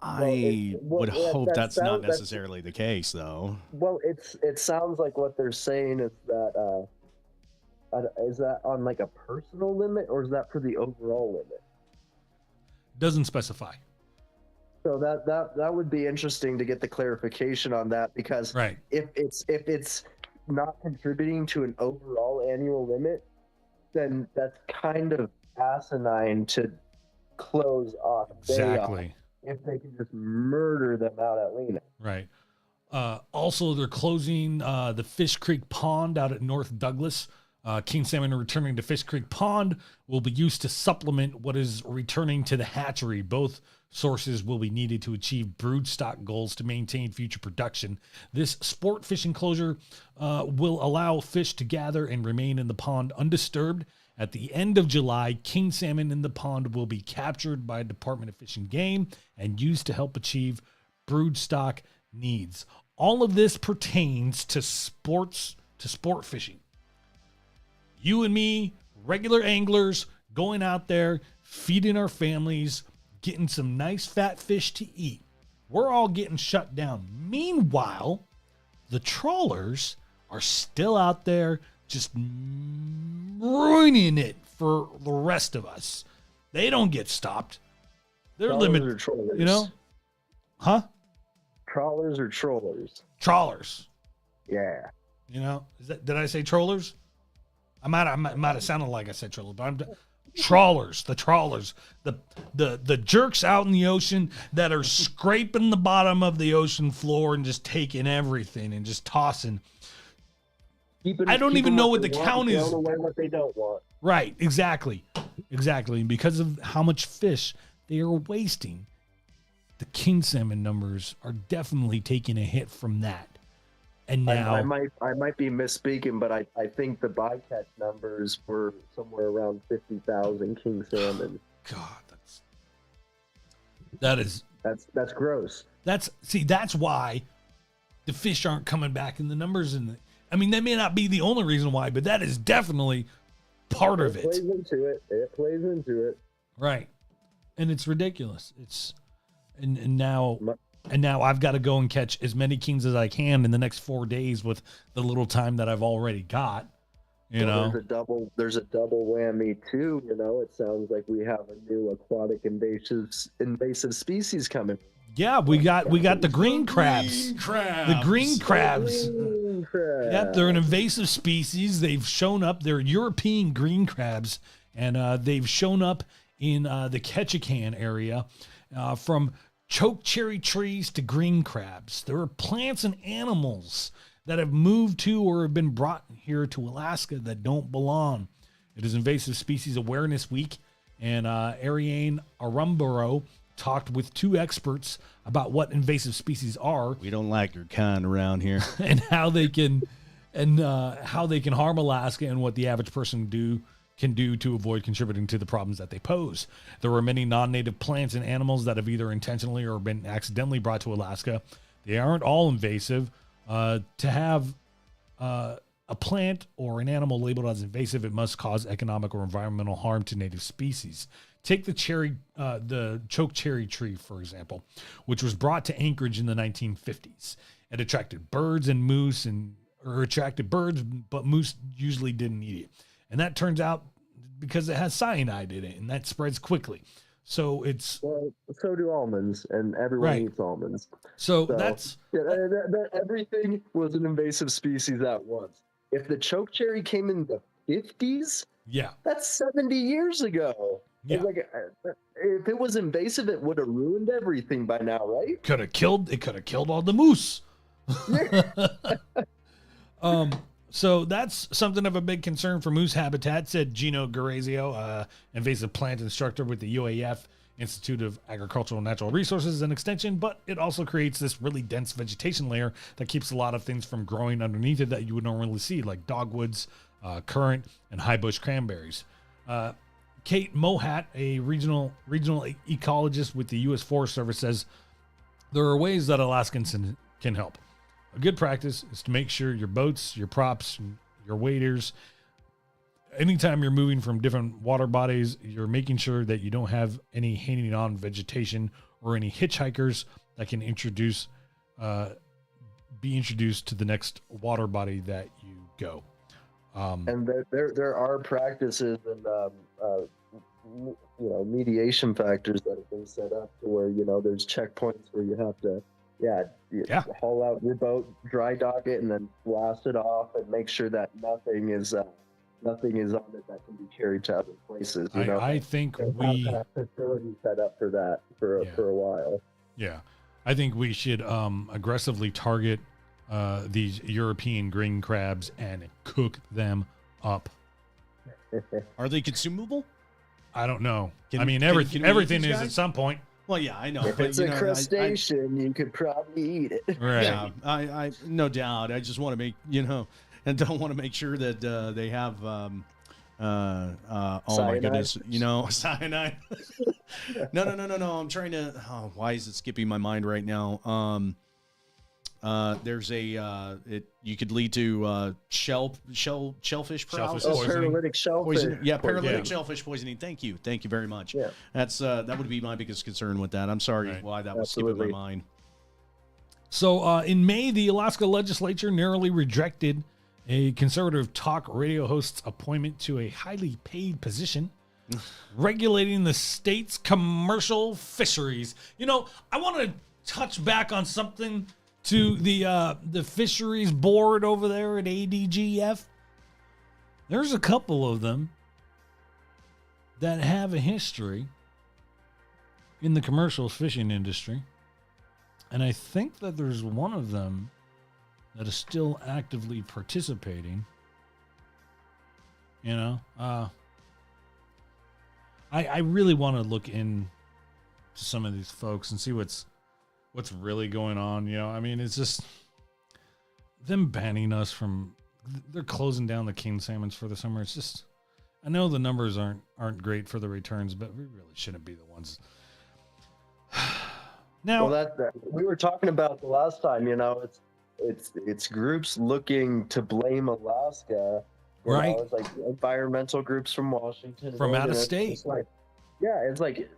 I would hope that's not necessarily the case, though. Well, it sounds like what they're saying is that on like a personal limit, or is that for the overall limit? Doesn't specify. So that would be interesting to get the clarification on that, because Right. if it's not contributing to an overall annual limit, then that's kind of asinine to close off. Exactly. If they can just murder them out at Lena. Right. Also, they're closing the Fish Creek Pond out at North Douglas. King salmon returning to Fish Creek Pond will be used to supplement what is returning to the hatchery. Both sources will be needed to achieve brood stock goals to maintain future production. This sport fishing closure will allow fish to gather and remain in the pond undisturbed. At the end of July, king salmon in the pond will be captured by Department of Fish and Game and used to help achieve brood stock needs. All of this pertains to sport fishing. You and me, regular anglers, going out there, feeding our families, getting some nice fat fish to eat. We're all getting shut down. Meanwhile, the trawlers are still out there just ruining it for the rest of us. They don't get stopped. They're limited, or trollers? you know? Huh? Trawlers or trollers? Trawlers. Yeah. You know, did I say trollers? I might have sounded like I said trollers, but I'm trawlers. The trawlers, the jerks out in the ocean that are scraping the bottom of the ocean floor and just taking everything and just tossing. I don't even know what the count is. Away what they don't want. Right, exactly. And because of how much fish they are wasting, the king salmon numbers are definitely taking a hit from that. And now I might be misspeaking, but I think the bycatch numbers were somewhere around 50,000 king salmon. God, That's gross. That's why the fish aren't coming back in the numbers. I mean, that may not be the only reason why, but that is definitely part of it. Plays into it. It plays into it. Right. And it's ridiculous. It's and now I've got to go and catch as many kings as I can in the next 4 days with the little time that I've already got. You know, there's a double whammy too. You know, it sounds like we have a new aquatic invasive species coming. Yeah, we got the green crabs. The green crabs. Yep, they're an invasive species. They've shown up. They're European green crabs, and they've shown up in the Ketchikan area, from choke cherry trees to green crabs. There are plants and animals that have moved to or have been brought here to Alaska that don't belong. It is Invasive Species Awareness Week, and Ariane Aramburo talked with 2 experts about what invasive species are. We don't like your kind around here. And how they can harm Alaska, and what the average person can do to avoid contributing to the problems that they pose. There are many non-native plants and animals that have either intentionally or been accidentally brought to Alaska. They aren't all invasive. To have a plant or an animal labeled as invasive, it must cause economic or environmental harm to native species. Take the choke cherry tree, for example, which was brought to Anchorage in the 1950s. It attracted birds, but moose usually didn't eat it. And that turns out because it has cyanide in it, and that spreads quickly. So so do almonds, and everyone eats almonds. So that's everything was an invasive species at once. If the choke cherry came in the 50s, that's 70 years ago. Yeah. If it was invasive, it would have ruined everything by now, right? It could have killed all the moose. So that's something of a big concern for moose habitat, said Gino Garazio, invasive plant instructor with the UAF, Institute of Agricultural and Natural Resources and Extension, but it also creates this really dense vegetation layer that keeps a lot of things from growing underneath it that you would normally see, like dogwoods, currant, and high bush cranberries. Kate Mohat, a regional ecologist with the U.S. Forest Service, says there are ways that Alaskans can help. A good practice is to make sure your boats, your props, your waders, anytime you're moving from different water bodies, you're making sure that you don't have any hanging on vegetation or any hitchhikers that can be introduced to the next water body that you go. And there are practices and mediation factors that have been set up to where there's checkpoints where you have to haul out your boat, dry dock it, and then blast it off and make sure that nothing is on it that can be carried to other places. I think we have facilities set up for that for a while. Yeah, I think we should aggressively target these European green crabs and cook them up. Are they consumable? I don't know. Can we everything eat these is guys? at some point. Well, yeah, I know. If it's a crustacean, you could probably eat it. Right. Yeah, I no doubt. I just want to make and don't want to make sure that they have oh my goodness, cyanide. No. I'm trying to. Oh, why is it skipping my mind right now? There's you could lead to shellfish paralysis. Paralytic shellfish. Paralytic shellfish poisoning. Thank you very much. Yeah. That's that would be my biggest concern with that. I'm sorry why that was skipping my mind. So in May, the Alaska legislature narrowly rejected a conservative talk radio host's appointment to a highly paid position regulating the state's commercial fisheries. I want to touch back on something to the fisheries board over there at ADGF. There's a couple of them that have a history in the commercial fishing industry. And I think that there's one of them that is still actively participating. I really want to look into some of these folks and see what's really going on. It's just them banning us from. They're closing down the king salmons for the summer. It's just, I know the numbers aren't great for the returns, but we really shouldn't be the ones. Now, that we were talking about the last time. It's groups looking to blame Alaska You Right. know, it's like environmental groups from Washington, From out of and it's state. just like, yeah, it's like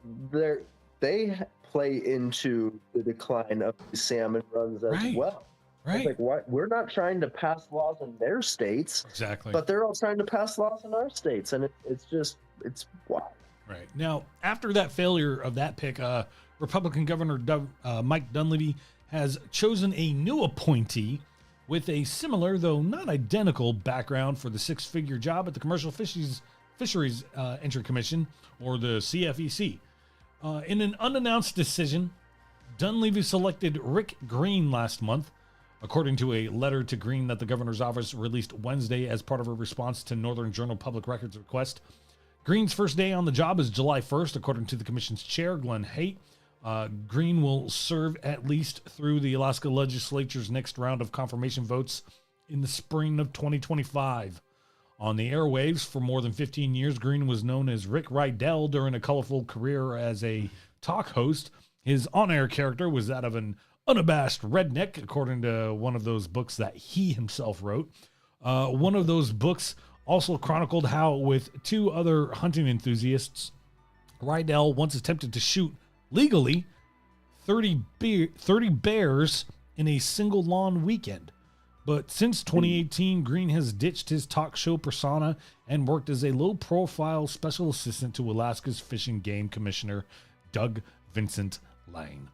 they play into the decline of the salmon runs as Right. well. It's Right. like, what? We're not trying to pass laws in their states, Exactly. but they're all trying to pass laws in our states, and it's wild. Right. Now, after that failure of that pick, Republican Governor Mike Dunleavy has chosen a new appointee with a similar, though not identical, background for the six-figure job at the Commercial Fisheries Entry Commission, or the CFEC. In an unannounced decision, Dunleavy selected Rick Green last month, according to a letter to Green that the governor's office released Wednesday as part of a response to Northern Journal Public Records request. Green's first day on the job is July 1st, according to the commission's chair, Glenn Haight. Green will serve at least through the Alaska legislature's next round of confirmation votes in the spring of 2025. On the airwaves for more than 15 years, Green was known as Rick Rydell during a colorful career as a talk host. His on-air character was that of an unabashed redneck, according to one of those books that he himself wrote. One of those books also chronicled how, with two other hunting enthusiasts, Rydell once attempted to shoot legally 30 bears in a single lawn weekend. But since 2018, Green has ditched his talk show persona and worked as a low-profile special assistant to Alaska's Fish and Game Commissioner, Doug Vincent Lane.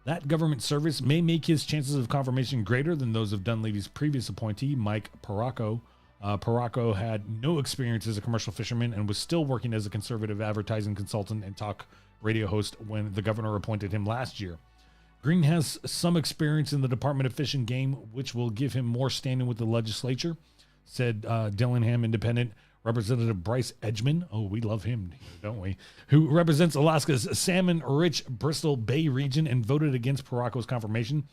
That government service may make his chances of confirmation greater than those of Dunleavy's previous appointee, Mike Paracco. Paracco had no experience as a commercial fisherman and was still working as a conservative advertising consultant and talk radio host when the governor appointed him last year. Green has some experience in the Department of Fish and Game, which will give him more standing with the legislature, said Dillingham Independent Representative Bryce Edgman. Oh, we love him, don't we? Who represents Alaska's salmon-rich Bristol Bay region and voted against Paracco's confirmation.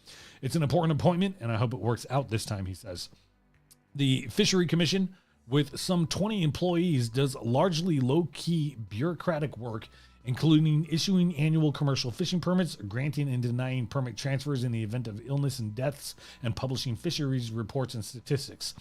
It's an important appointment, and I hope it works out this time, he says. The Fishery Commission, with some 20 employees, does largely low-key bureaucratic work, including issuing annual commercial fishing permits, granting and denying permit transfers in the event of illness and deaths, and publishing fisheries reports and statistics.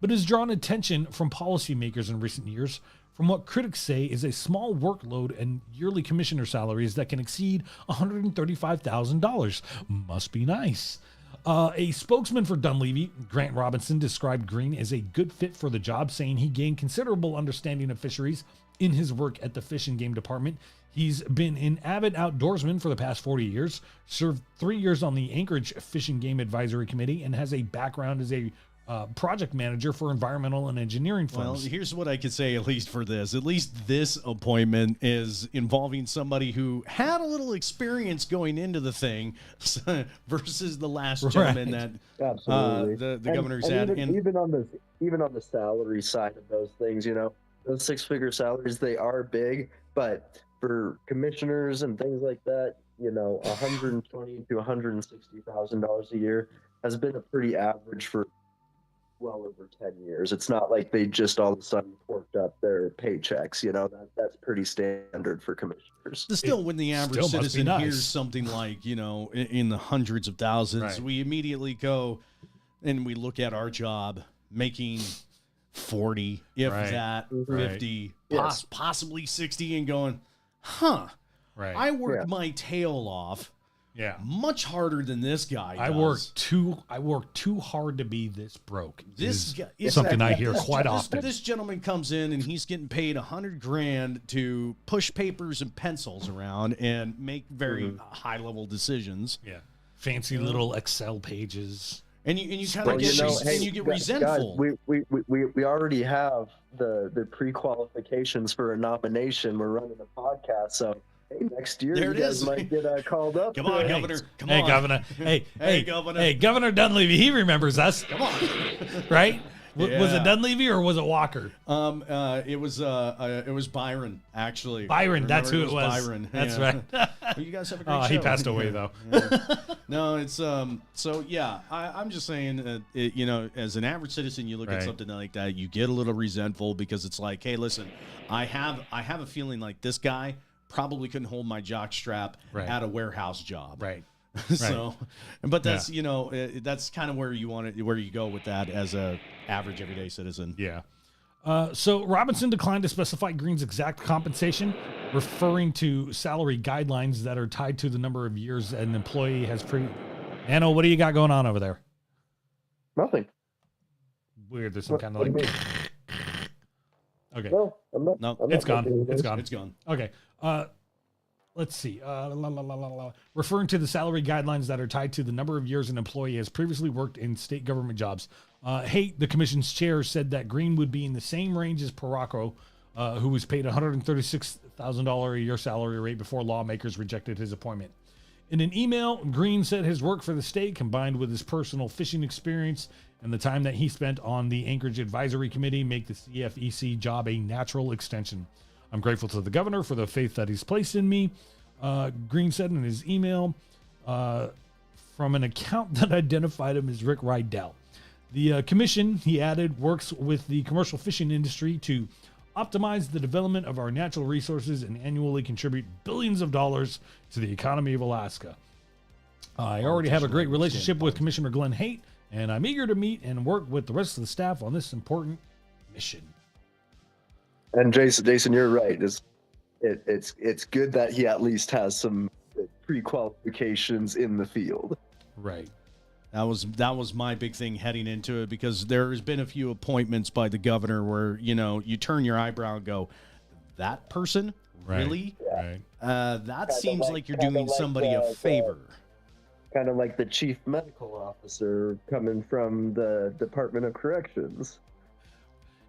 But has drawn attention from policymakers in recent years from what critics say is a small workload and yearly commissioner salaries that can exceed $135,000. Must be nice. A spokesman for Dunleavy, Grant Robinson, described Green as a good fit for the job, saying he gained considerable understanding of fisheries in his work at the Fish and Game Department. He's been an avid outdoorsman for the past 40 years, served 3 years on the Anchorage Fish and Game Advisory Committee, and has a background as a project manager for environmental and engineering firms. Well, here's what I could say, at least for this. At least this appointment is involving somebody who had a little experience going into the thing versus the last gentleman that Absolutely. the governor's had. Even on the salary side of those things, you know, those six-figure salaries, they are big, but for commissioners and things like that, you know, $120,000 to $160,000 a year has been a pretty average for well over 10 years. It's not like they just all of a sudden porked up their paychecks. You know, that's pretty standard for commissioners. Still, when the average still must be citizen nice. hears something like, you know, in the hundreds of thousands, Right. we immediately go and we look at our job making 40, if Right. that, Right. 50, Yes. possibly 60, and going, huh, Right. I worked Yeah. my tail off yeah. much harder than this guy does. I work too hard to be this broke. This is guy- it's something I like- hear This- quite this- often. This gentleman comes in and he's getting paid $100,000 to push papers and pencils around and make very high level decisions. Yeah. Fancy little Excel pages. And you kind Well, of you get know, hey, and you get guys, resentful. we already have the pre-qualifications for a nomination. We're running a podcast, so hey, next year There you it guys is. might get called up. Come on, to- Governor. Come Hey, on. Governor. Hey, Hey, Governor. Hey, Governor Dunleavy. He remembers us, Come on. right? Was Yeah. it Dunleavy or was it Walker? It was Byron, actually. Byron. That's who Remember, it was. Byron. That's Yeah. right. Well, you guys have a great Oh, show. he passed away though. No, it's so yeah. I'm just saying, you know, as an average citizen, you look at Right. something like that, you get a little resentful because it's like, hey, listen, I have a feeling like this guy probably couldn't hold my jock strap Right. at a warehouse job. Right. So, but that's that's kind of where you want it, where you go with that as a average everyday citizen. Yeah. So Robinson declined to specify Green's exact compensation, referring to salary guidelines that are tied to the number of years an employee has Anno, what do you got going on over there? Nothing. Weird. There's some kind of like. Okay. No, I'm not. No, It's gone. It's gone. It's gone. Okay. Let's see. Referring to the salary guidelines that are tied to the number of years an employee has previously worked in state government jobs. Haight, the commission's chair, said that Green would be in the same range as Paracco, who was paid $136,000 a year salary rate before lawmakers rejected his appointment. In an email, Green said his work for the state, combined with his personal fishing experience and the time that he spent on the Anchorage Advisory Committee, make the CFEC job a natural extension. I'm grateful to the governor for the faith that he's placed in me, Green said in his email, from an account that identified him as Rick Rydell. The commission, he added, works with the commercial fishing industry to optimize the development of our natural resources and annually contribute billions of dollars to the economy of Alaska. I already have a great relationship with Commissioner Glenn Haight, and I'm eager to meet and work with the rest of the staff on this important mission. And Jason, you're right. It's good that he at least has some pre-qualifications in the field. Right. That was my big thing heading into it, because there's been a few appointments by the governor where, you turn your eyebrow and go, that person? Right. Really? Right. That Kinda seems like you're kinda doing somebody a favor. Kind of like the chief medical officer coming from the Department of Corrections.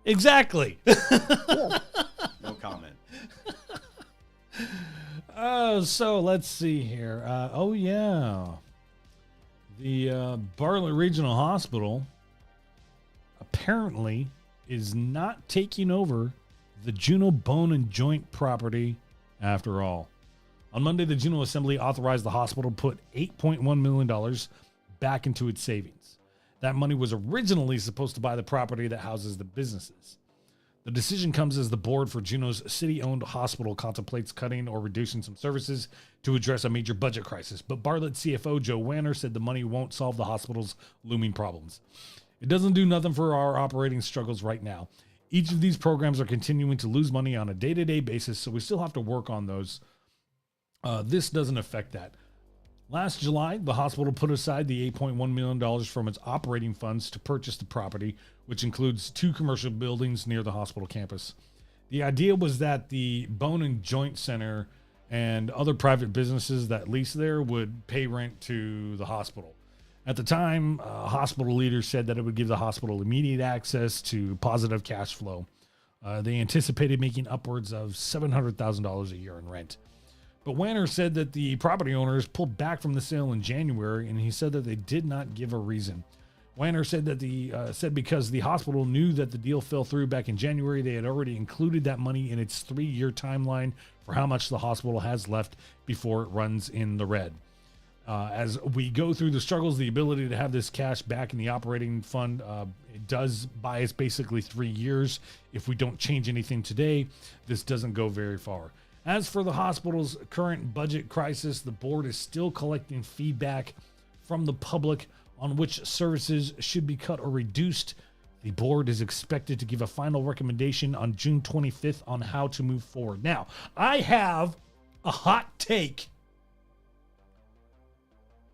Exactly. No comment. So let's see here. The Bartlett Regional Hospital apparently is not taking over the Juneau Bone and Joint property after all. On Monday, the Juneau Assembly authorized the hospital to put $8.1 million back into its savings. That money was originally supposed to buy the property that houses the businesses. The decision comes as the board for Juneau's city-owned hospital contemplates cutting or reducing some services to address a major budget crisis. But Bartlett CFO Joe Wanner said the money won't solve the hospital's looming problems. It doesn't do nothing for our operating struggles right now. Each of these programs are continuing to lose money on a day-to-day basis, so we still have to work on those. This doesn't affect that. Last July, the hospital put aside the $8.1 million from its operating funds to purchase the property, which includes 2 commercial buildings near the hospital campus. The idea was that the Bone and Joint Center and other private businesses that lease there would pay rent to the hospital. At the time, hospital leaders said that it would give the hospital immediate access to positive cash flow. They anticipated making upwards of $700,000 a year in rent. But Wanner said that the property owners pulled back from the sale in January, and he said that they did not give a reason. Wanner said that said because the hospital knew that the deal fell through back in January, they had already included that money in its 3-year timeline for how much the hospital has left before it runs in the red. As we go through the struggles, the ability to have this cash back in the operating fund, it does buy us basically 3 years. If we don't change anything today, this doesn't go very far. As for the hospital's current budget crisis, the board is still collecting feedback from the public on which services should be cut or reduced. The board is expected to give a final recommendation on June 25th on how to move forward. Now, I have a hot take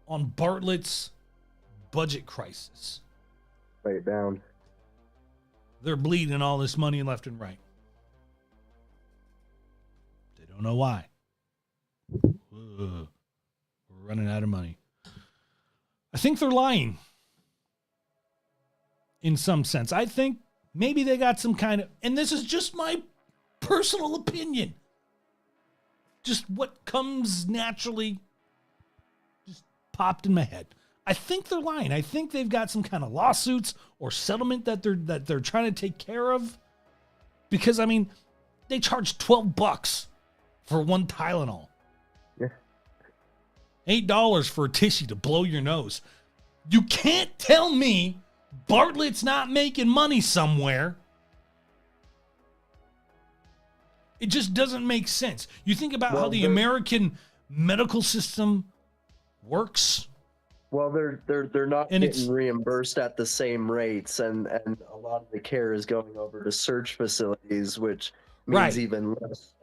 on Bartlett's budget crisis. Write it down. They're bleeding all this money left and right. Don't know why. We're running out of money. I think they're lying in some sense. I think maybe they got some kind of, and this is just my personal opinion, just what comes naturally, just popped in my head. I think they're lying. I think they've got some kind of lawsuits or settlement that they're trying to take care of, because I mean, they charge $12 for one Tylenol. Yeah. $8 for a tissue to blow your nose. You can't tell me Bartlett's not making money somewhere. It just doesn't make sense. You think about how the American medical system works. Well, they're not And it's- getting reimbursed at the same rates, and a lot of the care is going over to search facilities, which means Right. even less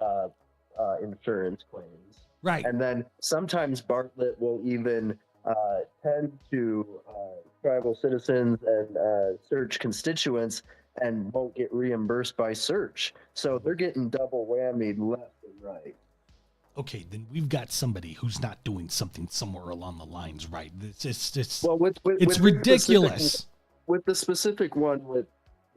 insurance claims. Right. And then sometimes Bartlett will even tend to tribal citizens and search constituents and won't get reimbursed by search. So they're getting double whammied left and right. Okay, then we've got somebody who's not doing something somewhere along the lines right. It's Well, it's with ridiculous. With the specific one with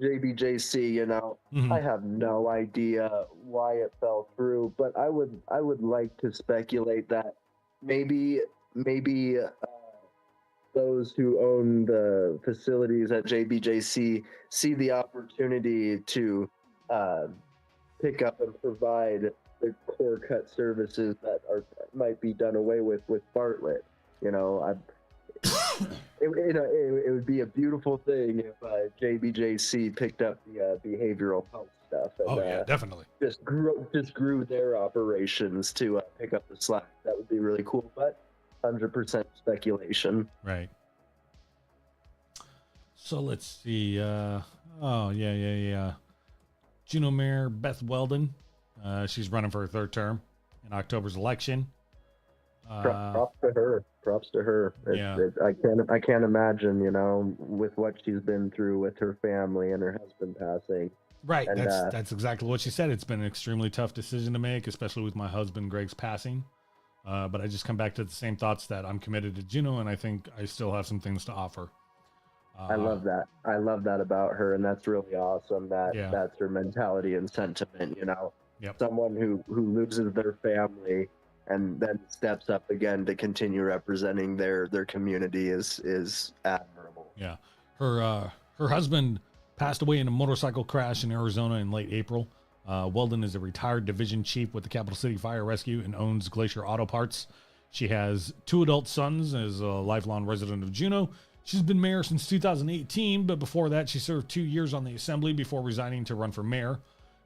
JBJC, you know, Mhm. I have no idea why it fell through, but I would like to speculate that maybe those who own the facilities at JBJC see the opportunity to pick up and provide the core cut services that might be done away with Bartlett. You know, it would be a beautiful thing if JBJC picked up the behavioral health stuff and Oh yeah, definitely. just grew their operations to pick up the slack. That would be really cool, but 100% speculation. Right. So let's see. Juneau Mayor Beth Weldon. She's running for her third term in October's election. Props to her. I can't imagine, you know, with what she's been through with her family and her husband passing. Right. And, That's exactly what she said. It's been an extremely tough decision to make, especially with my husband Greg's passing. But I just come back to the same thoughts that I'm committed to Juneau, and I think I still have some things to offer. I love that. I love that about her, and that's really awesome. Yeah. That's her mentality and sentiment. You know, Yep. someone who loses their family and then steps up again to continue representing their community is admirable. Yeah. Her husband passed away in a motorcycle crash in Arizona in late April. Weldon is a retired division chief with the Capital City Fire Rescue and owns Glacier Auto Parts. She has 2 adult sons and is a lifelong resident of Juneau. She's been mayor since 2018, but before that, she served 2 years on the assembly before resigning to run for mayor.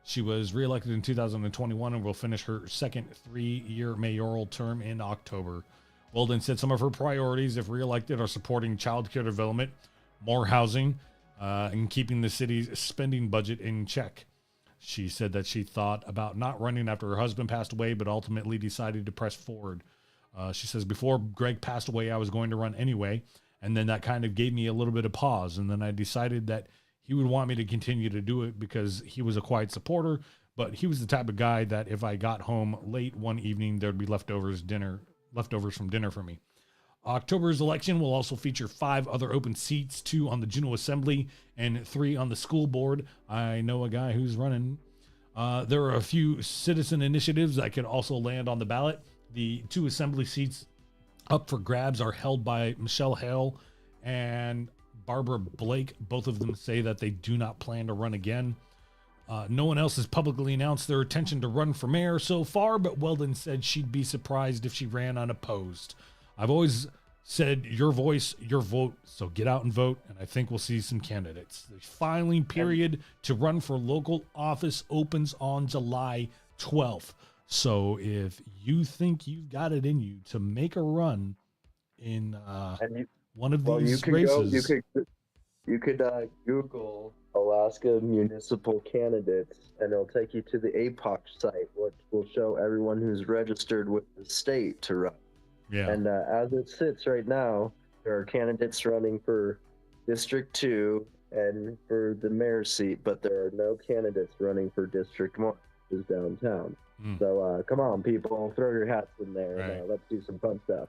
She was reelected in 2021 and will finish her second 3-year mayoral term in October. Weldon said some of her priorities, if reelected, are supporting child care development, more housing, and keeping the city's spending budget in check. She said that she thought about not running after her husband passed away, but ultimately decided to press forward. She says, before Greg passed away, I was going to run anyway. And then that kind of gave me a little bit of pause. And then I decided that he would want me to continue to do it because he was a quiet supporter, but he was the type of guy that if I got home late one evening, there'd be leftovers from dinner for me. October's election will also feature 5 other open seats, 2 on the Juneau Assembly and 3 on the school board. I know a guy who's running. There are a few citizen initiatives that could also land on the ballot. The 2 assembly seats up for grabs are held by Michelle Hale and Barbara Blake. Both of them say that they do not plan to run again. No one else has publicly announced their intention to run for mayor so far, but Weldon said she'd be surprised if she ran unopposed. I've always said your voice, your vote, so get out and vote, and I think we'll see some candidates. The filing period to run for local office opens on July 12th. So if you think you've got it in you to make a run in one of these races, you could Google Alaska municipal candidates, and it'll take you to the APOC site, which will show everyone who's registered with the state to run. yeah, And as it sits right now, there are candidates running for District 2 and for the mayor's seat, but there are no candidates running for District 1, which is downtown. So come on, people, throw your hats in there. Right. And, let's do some fun stuff.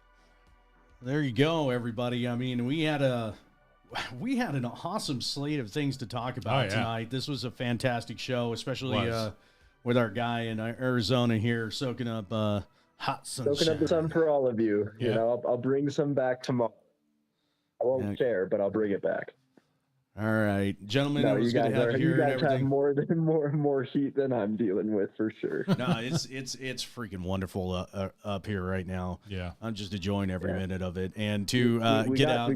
There you go, everybody. I mean, we had an awesome slate of things to talk about tonight. This was a fantastic show, especially with our guy in Arizona here soaking up hot sunshine. Soaking up the sun for all of you. Yeah. You know, I'll bring some back tomorrow. I won't share, but I'll bring it back. All right, gentlemen. No, it was you good guys, to have you here and have everything. more heat than I'm dealing with for sure. No, it's freaking wonderful up here right now. yeah. I'm just enjoying every minute of it, and to we get got, out. We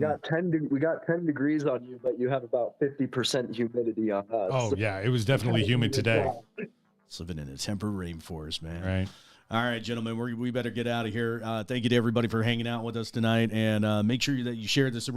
got 10 degrees on you, but you have about 50% humidity on us. Oh yeah, it was definitely humid today. Living in a temperate rainforest, man. Right. All right, gentlemen, we better get out of here. Thank you to everybody for hanging out with us tonight, and make sure that you share this around.